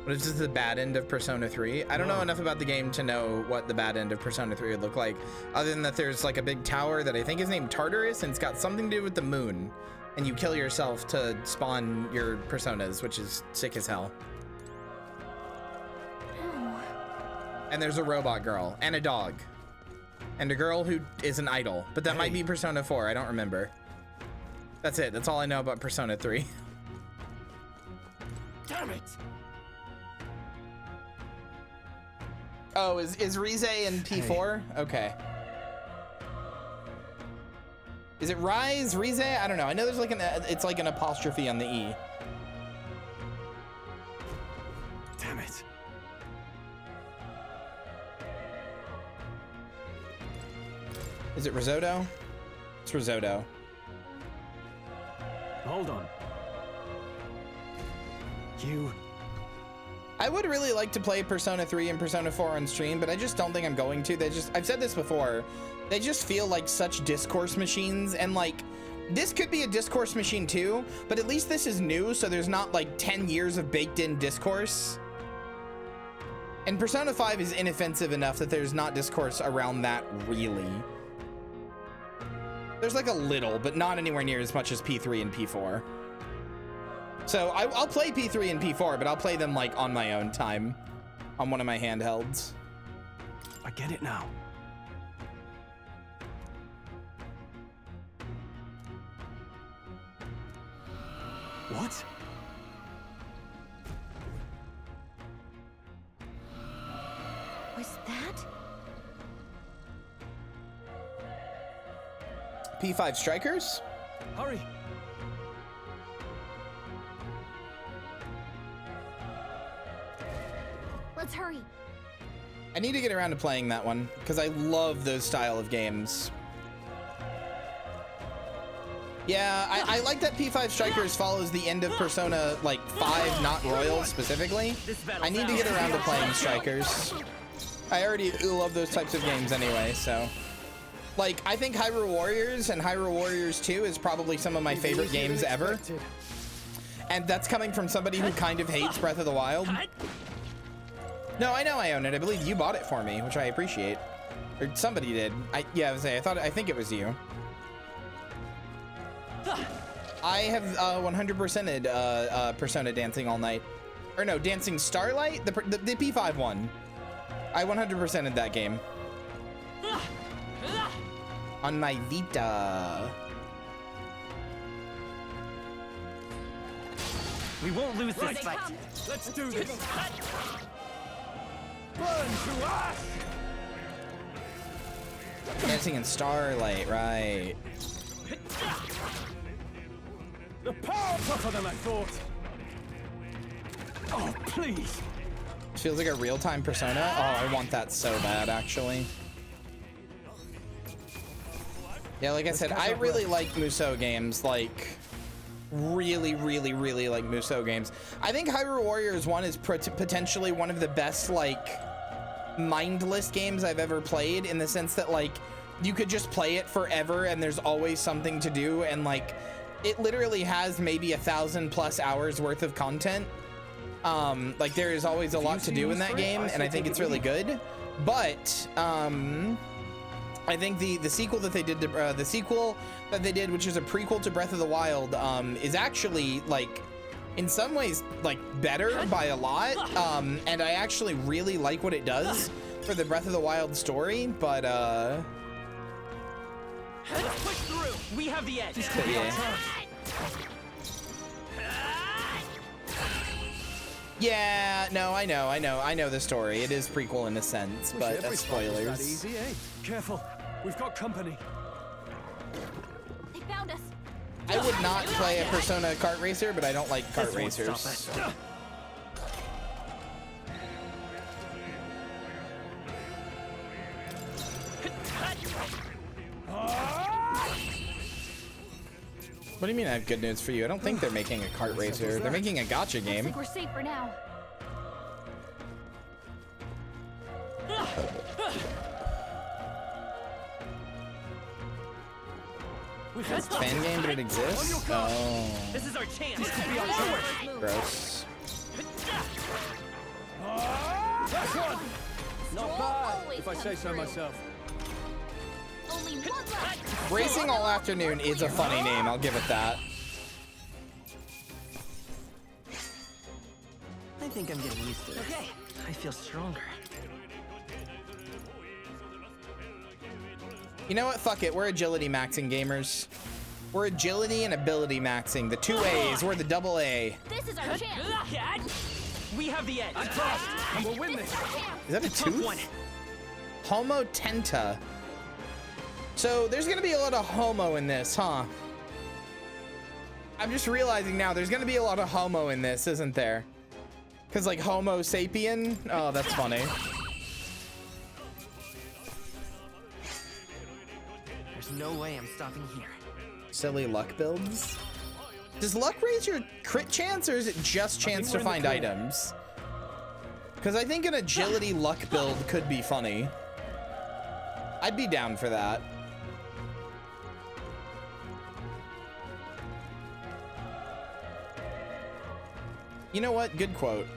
But is this the bad end of Persona 3? I don't know enough about the game to know what the bad end of Persona 3 would look like, other than that there's like a big tower that I think is named Tartarus, and it's got something to do with the moon. And you kill yourself to spawn your personas, which is sick as hell. And there's a robot girl, and a dog. And a girl who is an idol. But that might be Persona 4, I don't remember. That's it, that's all I know about Persona 3. Damn it! Oh, is Rize in P4? Okay. Is it Rise, Rize? I don't know. I know there's like it's like an apostrophe on the E. Damn it. Is it risotto? It's risotto. Hold on. I would really like to play Persona 3 and Persona 4 on stream, but I just don't think I'm going to. I've said this before, they just feel like such discourse machines, and like, this could be a discourse machine too, but at least this is new, so there's not like 10 years of baked in discourse. And Persona 5 is inoffensive enough that there's not discourse around that really. There's like a little, but not anywhere near as much as P3 and P4. So I'll play P3 and P4, but I'll play them like on my own time on one of my handhelds. I get it now. What? Was that? P5 strikers? Hurry! Let's hurry. I need to get around to playing that one because I love those style of games. Yeah, I like that P5 Strikers follows the end of Persona like 5, not Royal specifically. I need to get around to playing Strikers. I already love those types of games anyway, so. Like, I think Hyrule Warriors and Hyrule Warriors 2 is probably some of my favorite games ever. And that's coming from somebody who kind of hates Breath of the Wild. No, I know I own it. I believe you bought it for me, which I appreciate. Or somebody did. I think it was you. I have 100%ed Persona Dancing All Night. Or no, Dancing Starlight? The P5 one. I 100%ed that game. On my Vita. We won't lose this fight. Let's do this. Burn to ash! Dancing in Starlight, right. The power tougher than I thought. Oh, please. Feels like a real-time Persona. Oh, I want that so bad, actually. Yeah, like I said, I really like Musou games, like really like Musou games. I think Hyrule Warriors 1 is potentially one of the best, like, mindless games I've ever played, in the sense that, like, you could just play it forever and there's always something to do, and, like, it literally has maybe 1,000+ hours worth of content. Like, there is always a lot to do in that game, and I think it's really good. But, I think the sequel that they did, which is a prequel to Breath of the Wild, is actually, like, in some ways, like, better by a lot. And I actually really like what it does for the Breath of the Wild story, but, Let's push through. We have the edge. Yeah, no, I know the story. It is prequel in a sense, but that's spoilers. Easy, eh? Careful, we've got company. They found us. I would not play a Persona kart racer, but I don't like kart racers. What do you mean I have good news for you? I don't think they're making a kart racer. They're making a gacha game. Looks like we're safe for now. It's a fan game, but it exists? Oh. This is our chance. This could be our choice. Gross. That's one. Not bad, if I say so myself. Racing All Afternoon is a funny name, I'll give it that. I think I'm getting used to it. Okay. I feel stronger. You know what? Fuck it. We're agility maxing gamers. We're agility and ability maxing. The 2 A's. We're the double A. This is our chance. We have the edge. I'm crossed, and we'll win this. Is that a tooth? Homo tenta. So there's gonna be a lot of homo in this, huh? I'm just realizing now there's gonna be a lot of homo in this, isn't there? Because like Homo sapien? Oh, that's funny. There's no way I'm stopping here. Silly luck builds. Does luck raise your crit chance, or is it just chance to find items? Because I think an agility luck build could be funny. I'd be down for that. You know what? Good quote.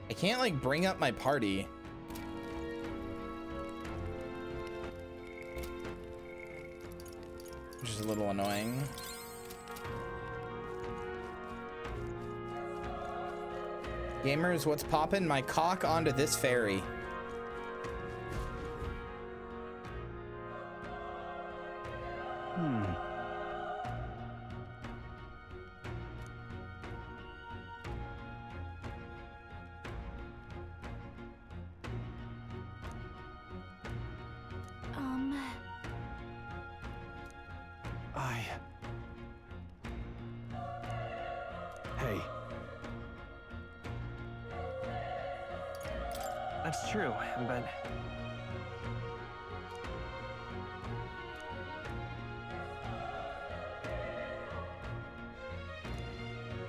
I can't like bring up my party. Which is a little annoying. Gamers, what's poppin'? My cock onto this ferry. Hey. That's true, but...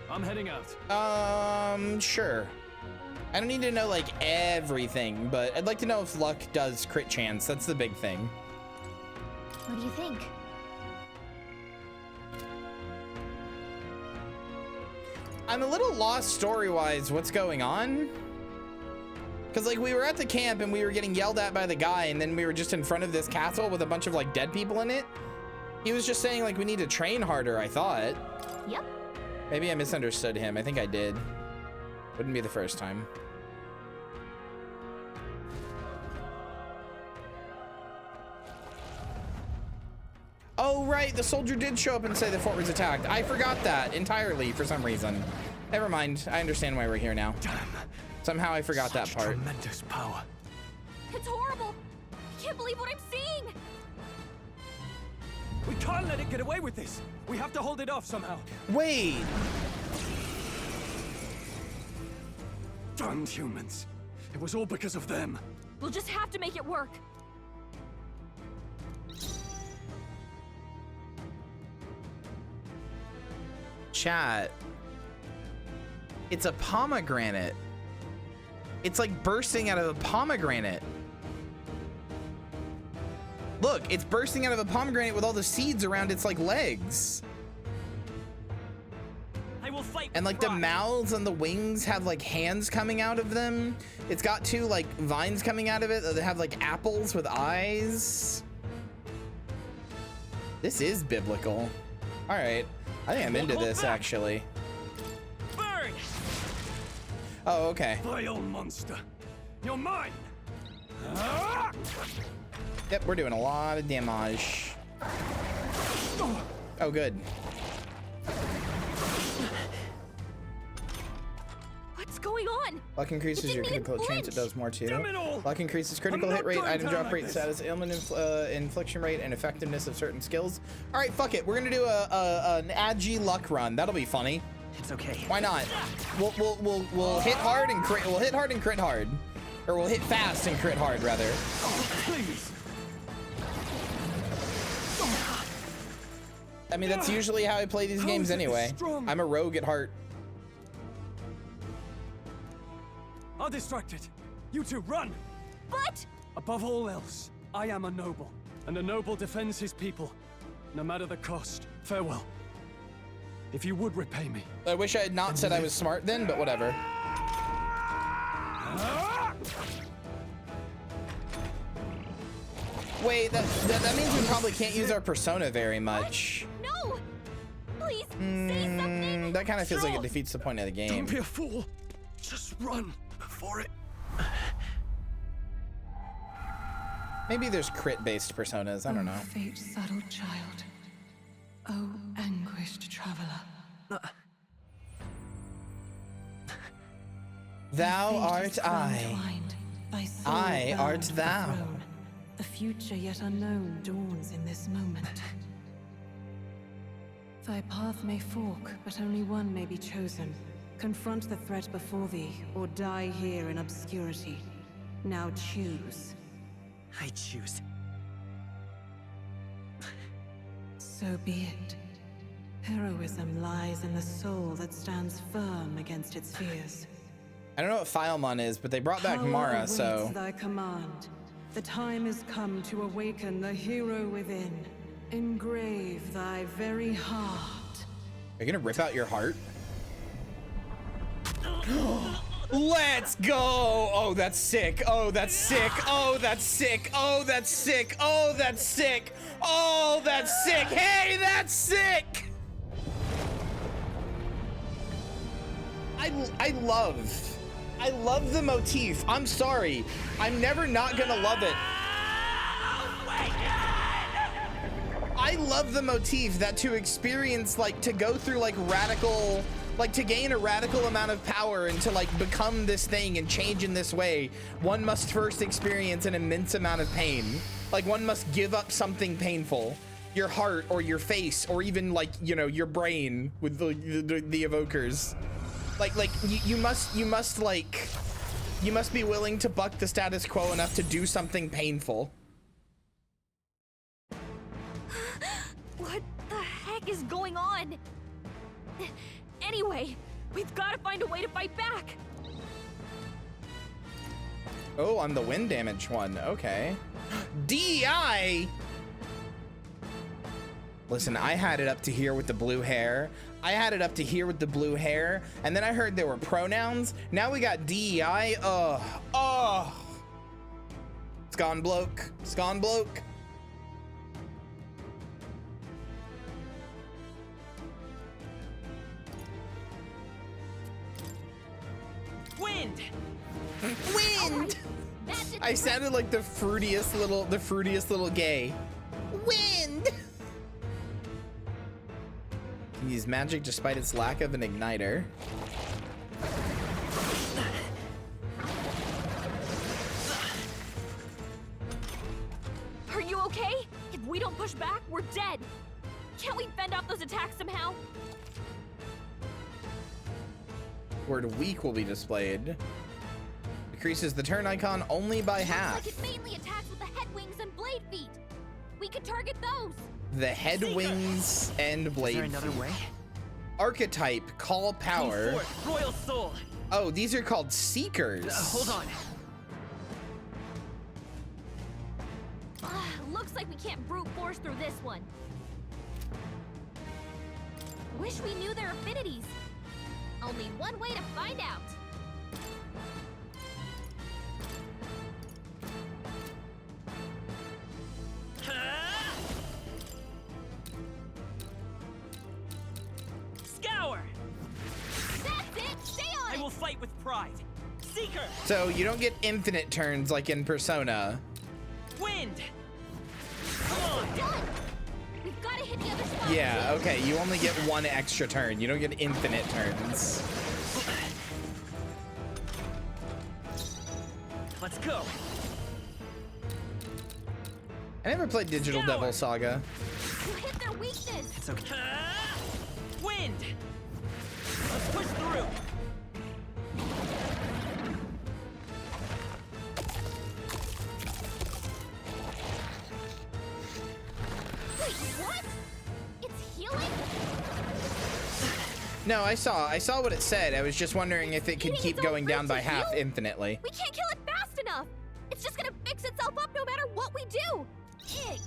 I'm heading out. Sure. I don't need to know like everything, but I'd like to know if luck does crit chance. That's the big thing. What do you think? I'm a little lost story-wise what's going on. Because like we were at the camp and we were getting yelled at by the guy, and then we were just in front of this castle with a bunch of like dead people in it. He was just saying like we need to train harder, I thought. Yep. Maybe I misunderstood him. I think I did. Wouldn't be the first time. Oh, right. The soldier did show up and say the fort was attacked. I forgot that entirely for some reason. Never mind. I understand why we're here now. Damn. Somehow I forgot that part. Tremendous power. It's horrible. I can't believe what I'm seeing. We can't let it get away with this. We have to hold it off somehow. Wait. Damned humans. It was all because of them. We'll just have to make it work. Chat. It's a pomegranate. It's like bursting out of a pomegranate. Look, it's bursting out of a pomegranate with all the seeds around its like legs. I will fight. And like the mouths and the wings have like hands coming out of them. It's got two like vines coming out of it that have like apples with eyes. This is biblical. All right, I think I'm into this actually. Burn! Oh, okay. Vile monster. You're mine. Yep, we're doing a lot of damage. Oh, good. What's going on? Luck increases your critical chance. It does more too. Luck increases critical hit rate, item drop rate, status, ailment infliction rate, and effectiveness of certain skills. All right, fuck it. We're gonna do an agi luck run. That'll be funny. It's okay. Why not? We'll hit hard and crit. We'll hit hard and crit hard, or we'll hit fast and crit hard rather. Oh, please. I mean, that's usually how I play these games anyway. I'm a rogue at heart. I'll distract it. You two, run! But... Above all else, I am a noble, and a noble defends his people, no matter the cost. Farewell. If you would repay me. I wish I had not said I was smart then, but whatever. Wait, that means we probably can't use our persona very much. No! Please, say something! That kind of feels like it defeats the point of the game. Don't be a fool. Just run for it. Maybe there's crit-based personas, I don't know. Fate-saddled child. Oh, anguished traveler. Thou art I. I art thou. The future yet unknown dawns in this moment. Thy path may fork, but only one may be chosen. Confront the threat before thee, or die here in obscurity. Now choose. I choose. So be it. Heroism lies in the soul that stands firm against its fears. I don't know what Filemon is, but they brought back Power Mara, awaits so... thy command. The time is come to awaken the hero within. Engrave thy very heart. Are you gonna rip out your heart? Let's go! Oh, that's sick. Oh, that's sick. Oh, that's sick. Oh, that's sick. Oh, that's sick. Oh, that's sick. Hey, that's sick! I love the motif. I'm sorry. I'm never not gonna love it. I love the motif that to experience, like, to go through, like, radical, like, to gain a radical amount of power and to, like, become this thing and change in this way, one must first experience an immense amount of pain. Like, one must give up something painful. Your heart or your face or even, like, you know, your brain with the evokers. Like you must be willing to buck the status quo enough to do something painful. What the heck is going on? Anyway, we've got to find a way to fight back. Oh, I'm the wind damage one. Okay. DEI. Listen, I had it up to here with the blue hair. And then I heard there were pronouns. Now we got DEI. Oh. It's gone, bloke. It's gone, bloke. Wind. Wind. I sounded like the fruitiest little gay. Wind. Can use magic despite its lack of an igniter. Are you okay? If we don't push back, we're dead. Can't we fend off those attacks somehow? Word weak will be displayed. Decreases the turn icon only by half. Like it mainly attacks with the head wings and blade feet. We could target those. The head wings and blade. Is there another way? Archetype, call power. Forth, Royal Soul. Oh, these are called seekers. Hold on. Looks like we can't brute force through this one. Wish we knew their affinities. Only one way to find out. Scour. That's it. Stay on it. I will fight with pride. Seeker. So you don't get infinite turns like in Persona. Wind. Come on. Done. We've got to hit the other spot. Yeah, okay, you only get one extra turn. You don't get infinite turns. Let's go. I never played Digital Devil Saga. You hit their weakness. It's okay. Wind. Let's push through. Wait, what? It's heal No, I saw what it said. I was just wondering if it could keep going down by half infinitely. We can't kill it fast enough. It's just gonna fix itself up no matter what we do. Ick.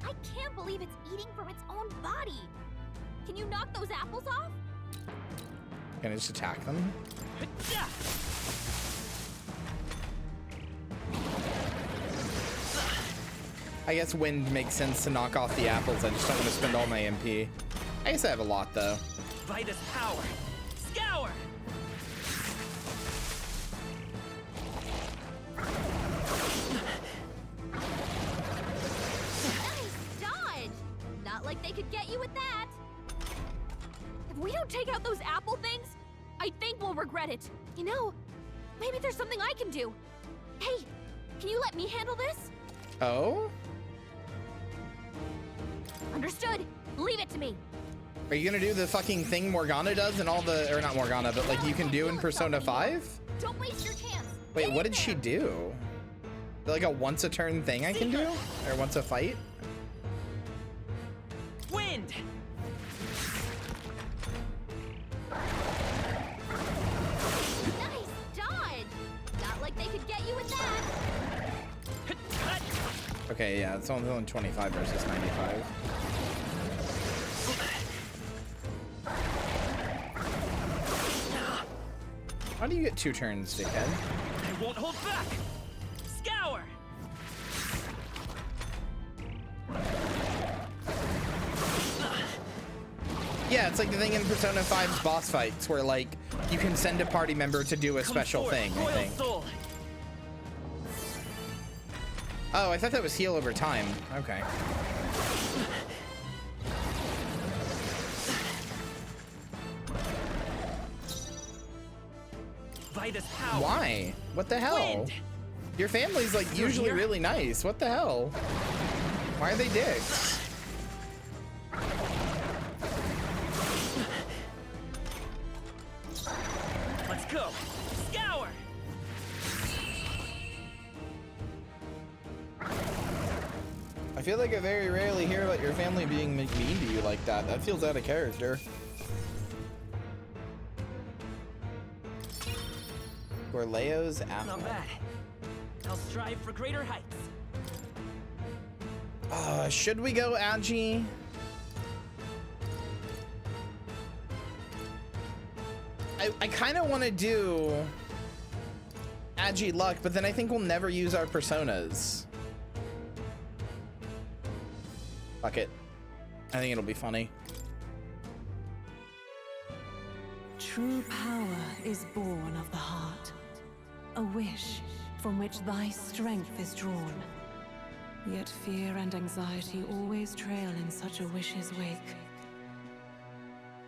I can't believe it's eating from its own body. Can you knock those apples off? Can I just attack them? I guess wind makes sense to knock off the apples. I just don't want to spend all my MP. I guess I have a lot though. Vitus power. Scour. Nice dodge. Not like they could get you with that. If we don't take out those apple things, I think we'll regret it. You know, maybe there's something I can do. Hey, can you let me handle this? Oh? Understood. Leave it to me. Are you gonna do the fucking thing Morgana does and all the, or not Morgana, but like you can do in Persona 5? Don't waste your chance. Wait, what did she do? Like a once a turn thing I can do? Or once a fight? Wind. Nice dodge. Not like they could get you with that. Okay, yeah, it's only 25 versus 95. How do you get 2 turns, dickhead? I won't hold back. Scour. Yeah, it's like the thing in Persona 5's boss fights where like you can send a party member to do a special thing, I think. Oh, I thought that was heal over time. Okay. Vitus power. Why? What the hell? Wind. Your family's like usually really nice. What the hell? Why are they dicks? Let's go. Scour. I feel like I very rarely hear about your family being mean to you like that. That feels out of character. Gorleo's apple. Not bad. I'll strive for greater heights. Should we go Agi? I kind of want to do Agi Luck, but then I think we'll never use our personas. Fuck it. I think it'll be funny. True power is born of the heart, a wish from which thy strength is drawn. Yet fear and anxiety always trail in such a wish's wake.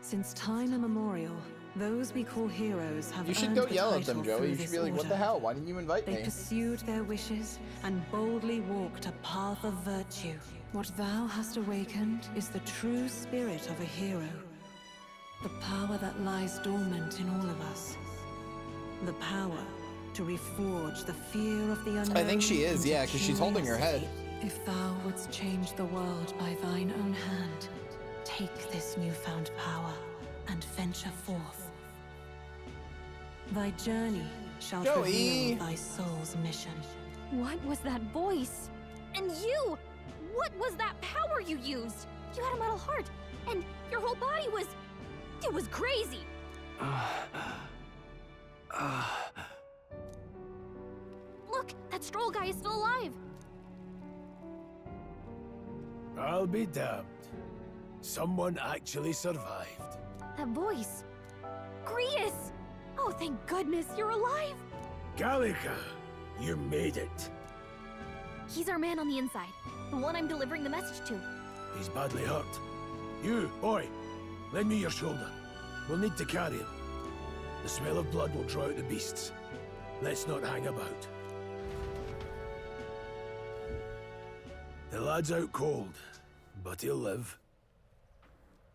Since time immemorial, those we call heroes have You should earned go the yell at them, title Joey. through You should this be like, what the order. hell? Why didn't you invite They me? pursued their wishes and boldly walked a path of virtue. What thou hast awakened is the true spirit of a hero. The power that lies dormant in all of us. The power to reforge the fear of the unknown. I think she is, yeah, because she's holding her head. If thou wouldst change the world by thine own hand, take this newfound power and venture forth. Thy journey shall reveal thy soul's mission. What was that voice? And you! What was that power you used? You had a metal heart, and your whole body was... It was crazy! Look, that Stroll guy is still alive! I'll be damned. Someone actually survived. That voice... Grius! Oh, thank goodness you're alive! Gallica, you made it. He's our man on the inside, the one I'm delivering the message to. He's badly hurt. You, boy, lend me your shoulder. We'll need to carry him. The smell of blood will draw out the beasts. Let's not hang about. The lad's out cold, but he'll live.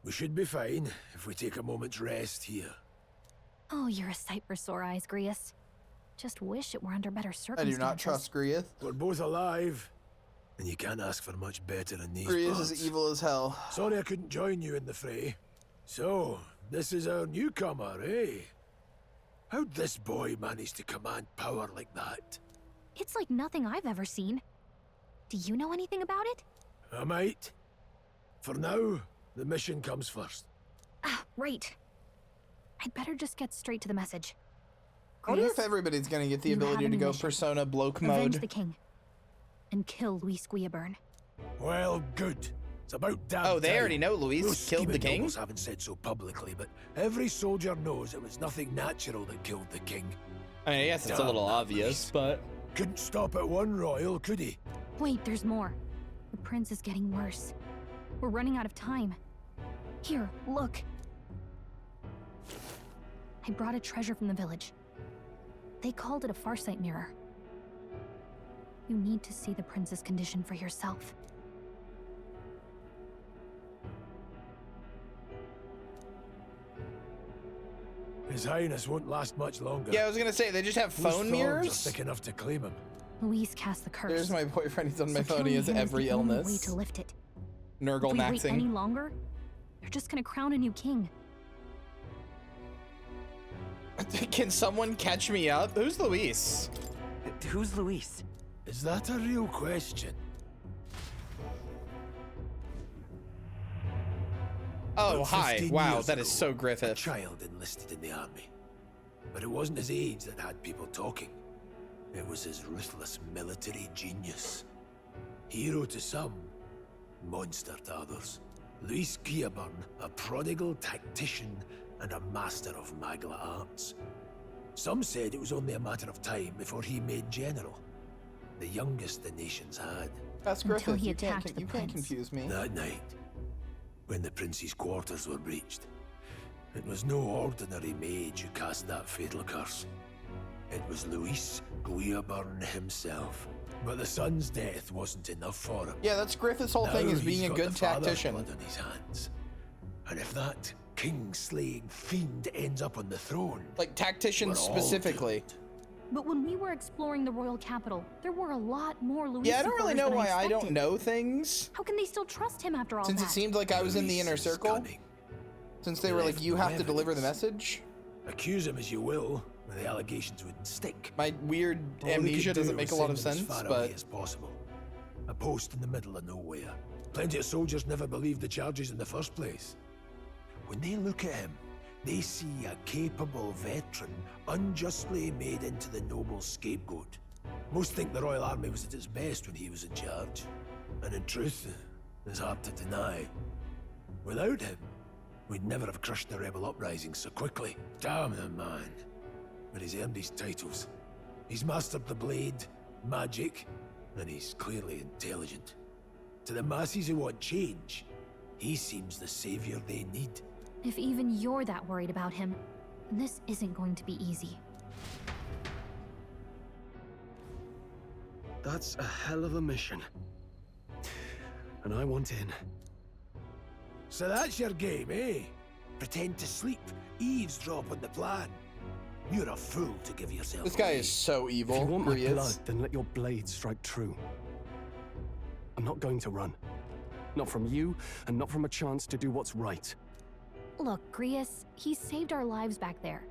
We should be fine if we take a moment's rest here. Oh, you're a sight for sore eyes, Grius. Just wish it were under better I circumstances. do not trust Grius. We're both alive, and you can't ask for much better in these Grius parts. is evil as hell. Sorry I couldn't join you in the fray. So, This is our newcomer, eh? How'd this boy manage to command power like that? It's like nothing I've ever seen. Do you know anything about it? I might. For now, the mission comes first. Ah, right. I'd better just get straight to the message. I wonder if Chris, everybody's gonna get the you ability have to an go mission. Persona bloke Avenge mode. the king. And kill Luis Guillaburn. Well, good. It's about damn Oh, they time. already know Luis Those killed the scheming king? nobles haven't said so publicly, but every soldier knows it was nothing natural that killed the king. I mean, I guess it's a little obvious, but... Couldn't stop at one royal, could he? Wait, there's more. The prince is getting worse. We're running out of time. Here, look. I brought a treasure from the village. They called it a farsight mirror. You need to see the prince's condition for yourself. His Highness won't last much longer. Yeah, I was gonna say, they just have Those phone thorns mirrors? are thick enough to claim him. Luis cast the curse. There's my boyfriend, he's on my So phone, he killing has him is every the only way illness. to lift it. Nurgle If we wait any maxing. longer, they're just gonna crown a new king. Can someone catch me up? Who's Luis? Who's Luis? Is that a real question? Oh, About hi. 15 Wow, years that is ago, so Griffith. A child enlisted in the army. But it wasn't his age that had people talking. It was his ruthless military genius. Hero to some, monster to others. Luis Guillaburn, a prodigal tactician and a master of Magla arts. Some said it was only a matter of time before he made general. The youngest the nations had. That's Until Griffith, he you can't, attacked the you can't prince. confuse me. That night, when the prince's quarters were breached, it was no ordinary mage who cast that fatal curse. It was Luis Guillaburn himself. But the son's death wasn't enough for him. Yeah, that's Griffith's whole thing, Now is being he's a got good the father's tactician. blood on his hands. And if that king-slaying fiend ends up on the throne, like tacticians we're all specifically. But when we were exploring the royal capital, there were a lot more Luis Yeah, I don't really know supporters why than I don't expected. know things. How can they still trust him after all Since that? it seemed like I was in the inner circle. Since they were like, you have to deliver the message. Accuse him as you will, but the allegations wouldn't stick. My weird All they amnesia could do doesn't make a was lot of send him sense, as far away but as possible. A post in the middle of nowhere. Plenty of soldiers never believed the charges in the first place. When they look at him, they see a capable veteran unjustly made into the noble scapegoat. Most think the Royal Army was at its best when he was in charge. And in truth, it's hard to deny. Without him, we'd never have crushed the rebel uprising so quickly. Damn the man. But he's earned his titles. He's mastered the blade, magic, and he's clearly intelligent. To the masses who want change, he seems the savior they need. If even you're that worried about him, then this isn't going to be easy. That's a hell of a mission. And I want in. So that's your game, eh? Pretend to sleep, eavesdrop on the plan. You're a fool to give yourself this guy away. is so evil. If you want Here my he is. blood, then let your blade strike true. I'm not going to run. Not from you, and not from a chance to do what's right. Look, Grius, he saved our lives back there.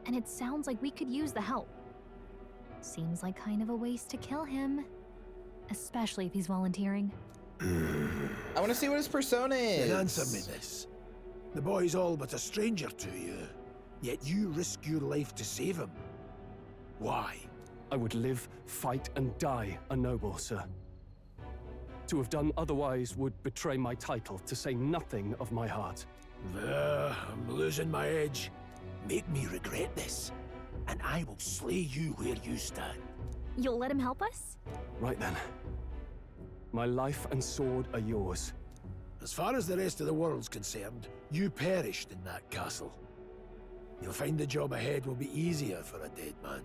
And it sounds like we could use the help. Seems like kind of a waste to kill him. Especially if he's volunteering. I want to see what his persona is. Then answer me this. The boy's all but a stranger to you, yet you risk your life to save him. Why? I would live, fight, and die a noble, sir. To have done otherwise would betray my title, to say nothing of my heart. I'm losing my edge. Make me regret this, and I will slay you where you stand. You'll let him help us? Right then. My life and sword are yours. As far as the rest of the world's concerned, you perished in that castle. You'll find the job ahead will be easier for a dead man.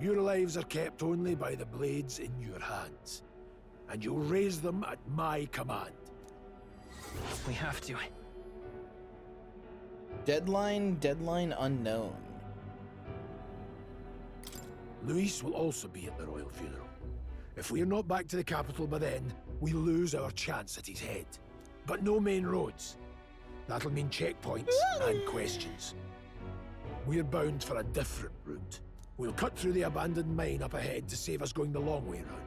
Your lives are kept only by the blades in your hands, and you'll raise them at my command. We have to. Deadline unknown. Luis will also be at the royal funeral. If we're not back to the capital by then, we lose our chance at his head. But no main roads. That'll mean checkpoints and questions. We're bound for a different route. We'll cut through the abandoned mine up ahead to save us going the long way round.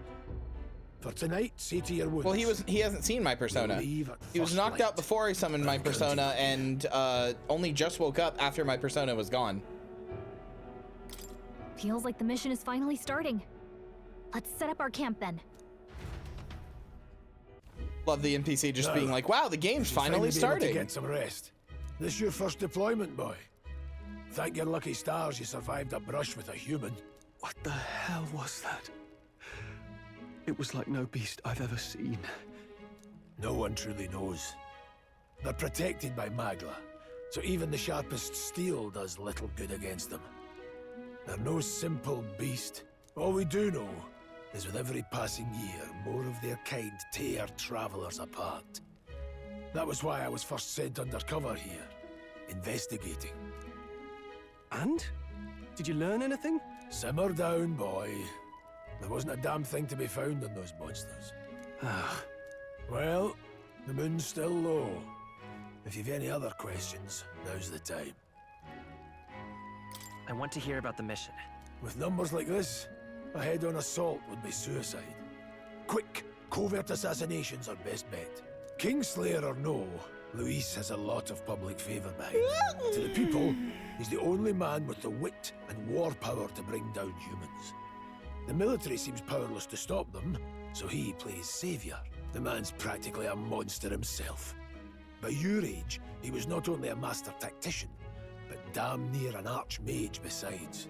For tonight, see to your wounds. Well, he hasn't seen my persona. He was knocked out before I summoned my persona, and only just woke up after my persona was gone. Feels like the mission is finally starting. Let's set up our camp then. Love the NPC just being like, wow, the game's finally starting. Get some rest. This your first deployment, boy? Thank your lucky stars you survived a brush with a human. What the hell was that? It was like no beast I've ever seen. No one truly knows. They're protected by Magla, so even the sharpest steel does little good against them. They're no simple beast. All we do know is with every passing year, more of their kind tear travelers apart. That was why I was first sent undercover here, investigating. And? Did you learn anything? Simmer down, boy. There wasn't a damn thing to be found on those monsters. Well, the moon's still low. If you've any other questions, now's the time. I want to hear about the mission. With numbers like this, a head-on assault would be suicide. Quick, covert assassinations are best bet. Kingslayer or no, Luis has a lot of public favor behind him. To the people, he's the only man with the wit and war power to bring down humans. The military seems powerless to stop them, so he plays savior. The man's practically a monster himself. By your age, he was not only a master tactician, but damn near an archmage besides.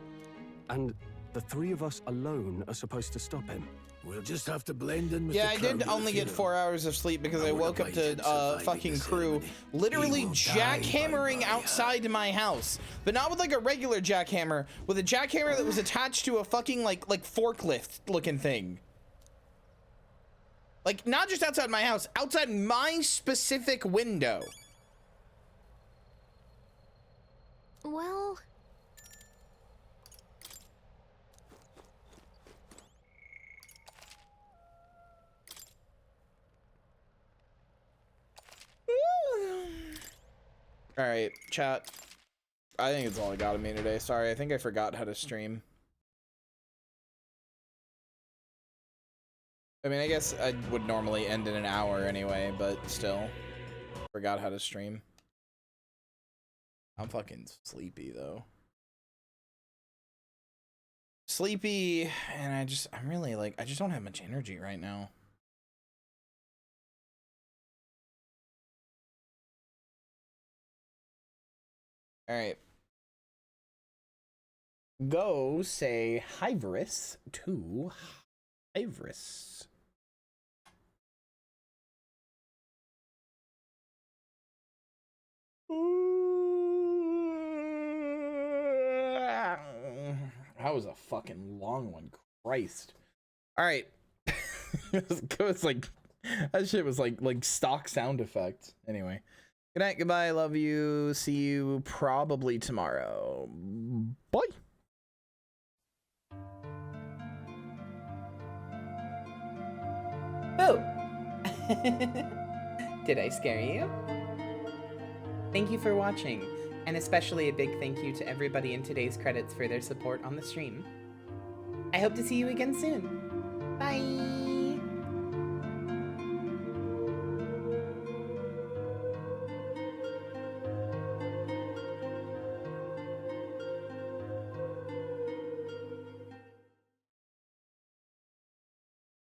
And the three of us alone are supposed to stop him? We'll just have to blend in with the Yeah, I did only get 4 hours of sleep because I woke up to fucking crew literally jackhammering outside my house, but not with like a regular jackhammer, with a jackhammer that was attached to a fucking like forklift looking thing. Like not just outside my house, outside my specific window. Well, all right, chat. I think it's all I got of me today. Sorry, I think I forgot how to stream. I mean, I guess I would normally end in an hour anyway, but still, forgot how to stream. I'm fucking sleepy though. Sleepy, and I'm really like, I just don't have much energy right now. All right. Go say Hyverus to Hyverus. That was a fucking long one. Christ. All right. It was like, that shit was like stock sound effect. Anyway. Good night, goodbye, love you, see you probably tomorrow. Bye. Oh! Did I scare you? Thank you for watching, and especially a big thank you to everybody in today's credits for their support on the stream. I hope to see you again soon. Bye!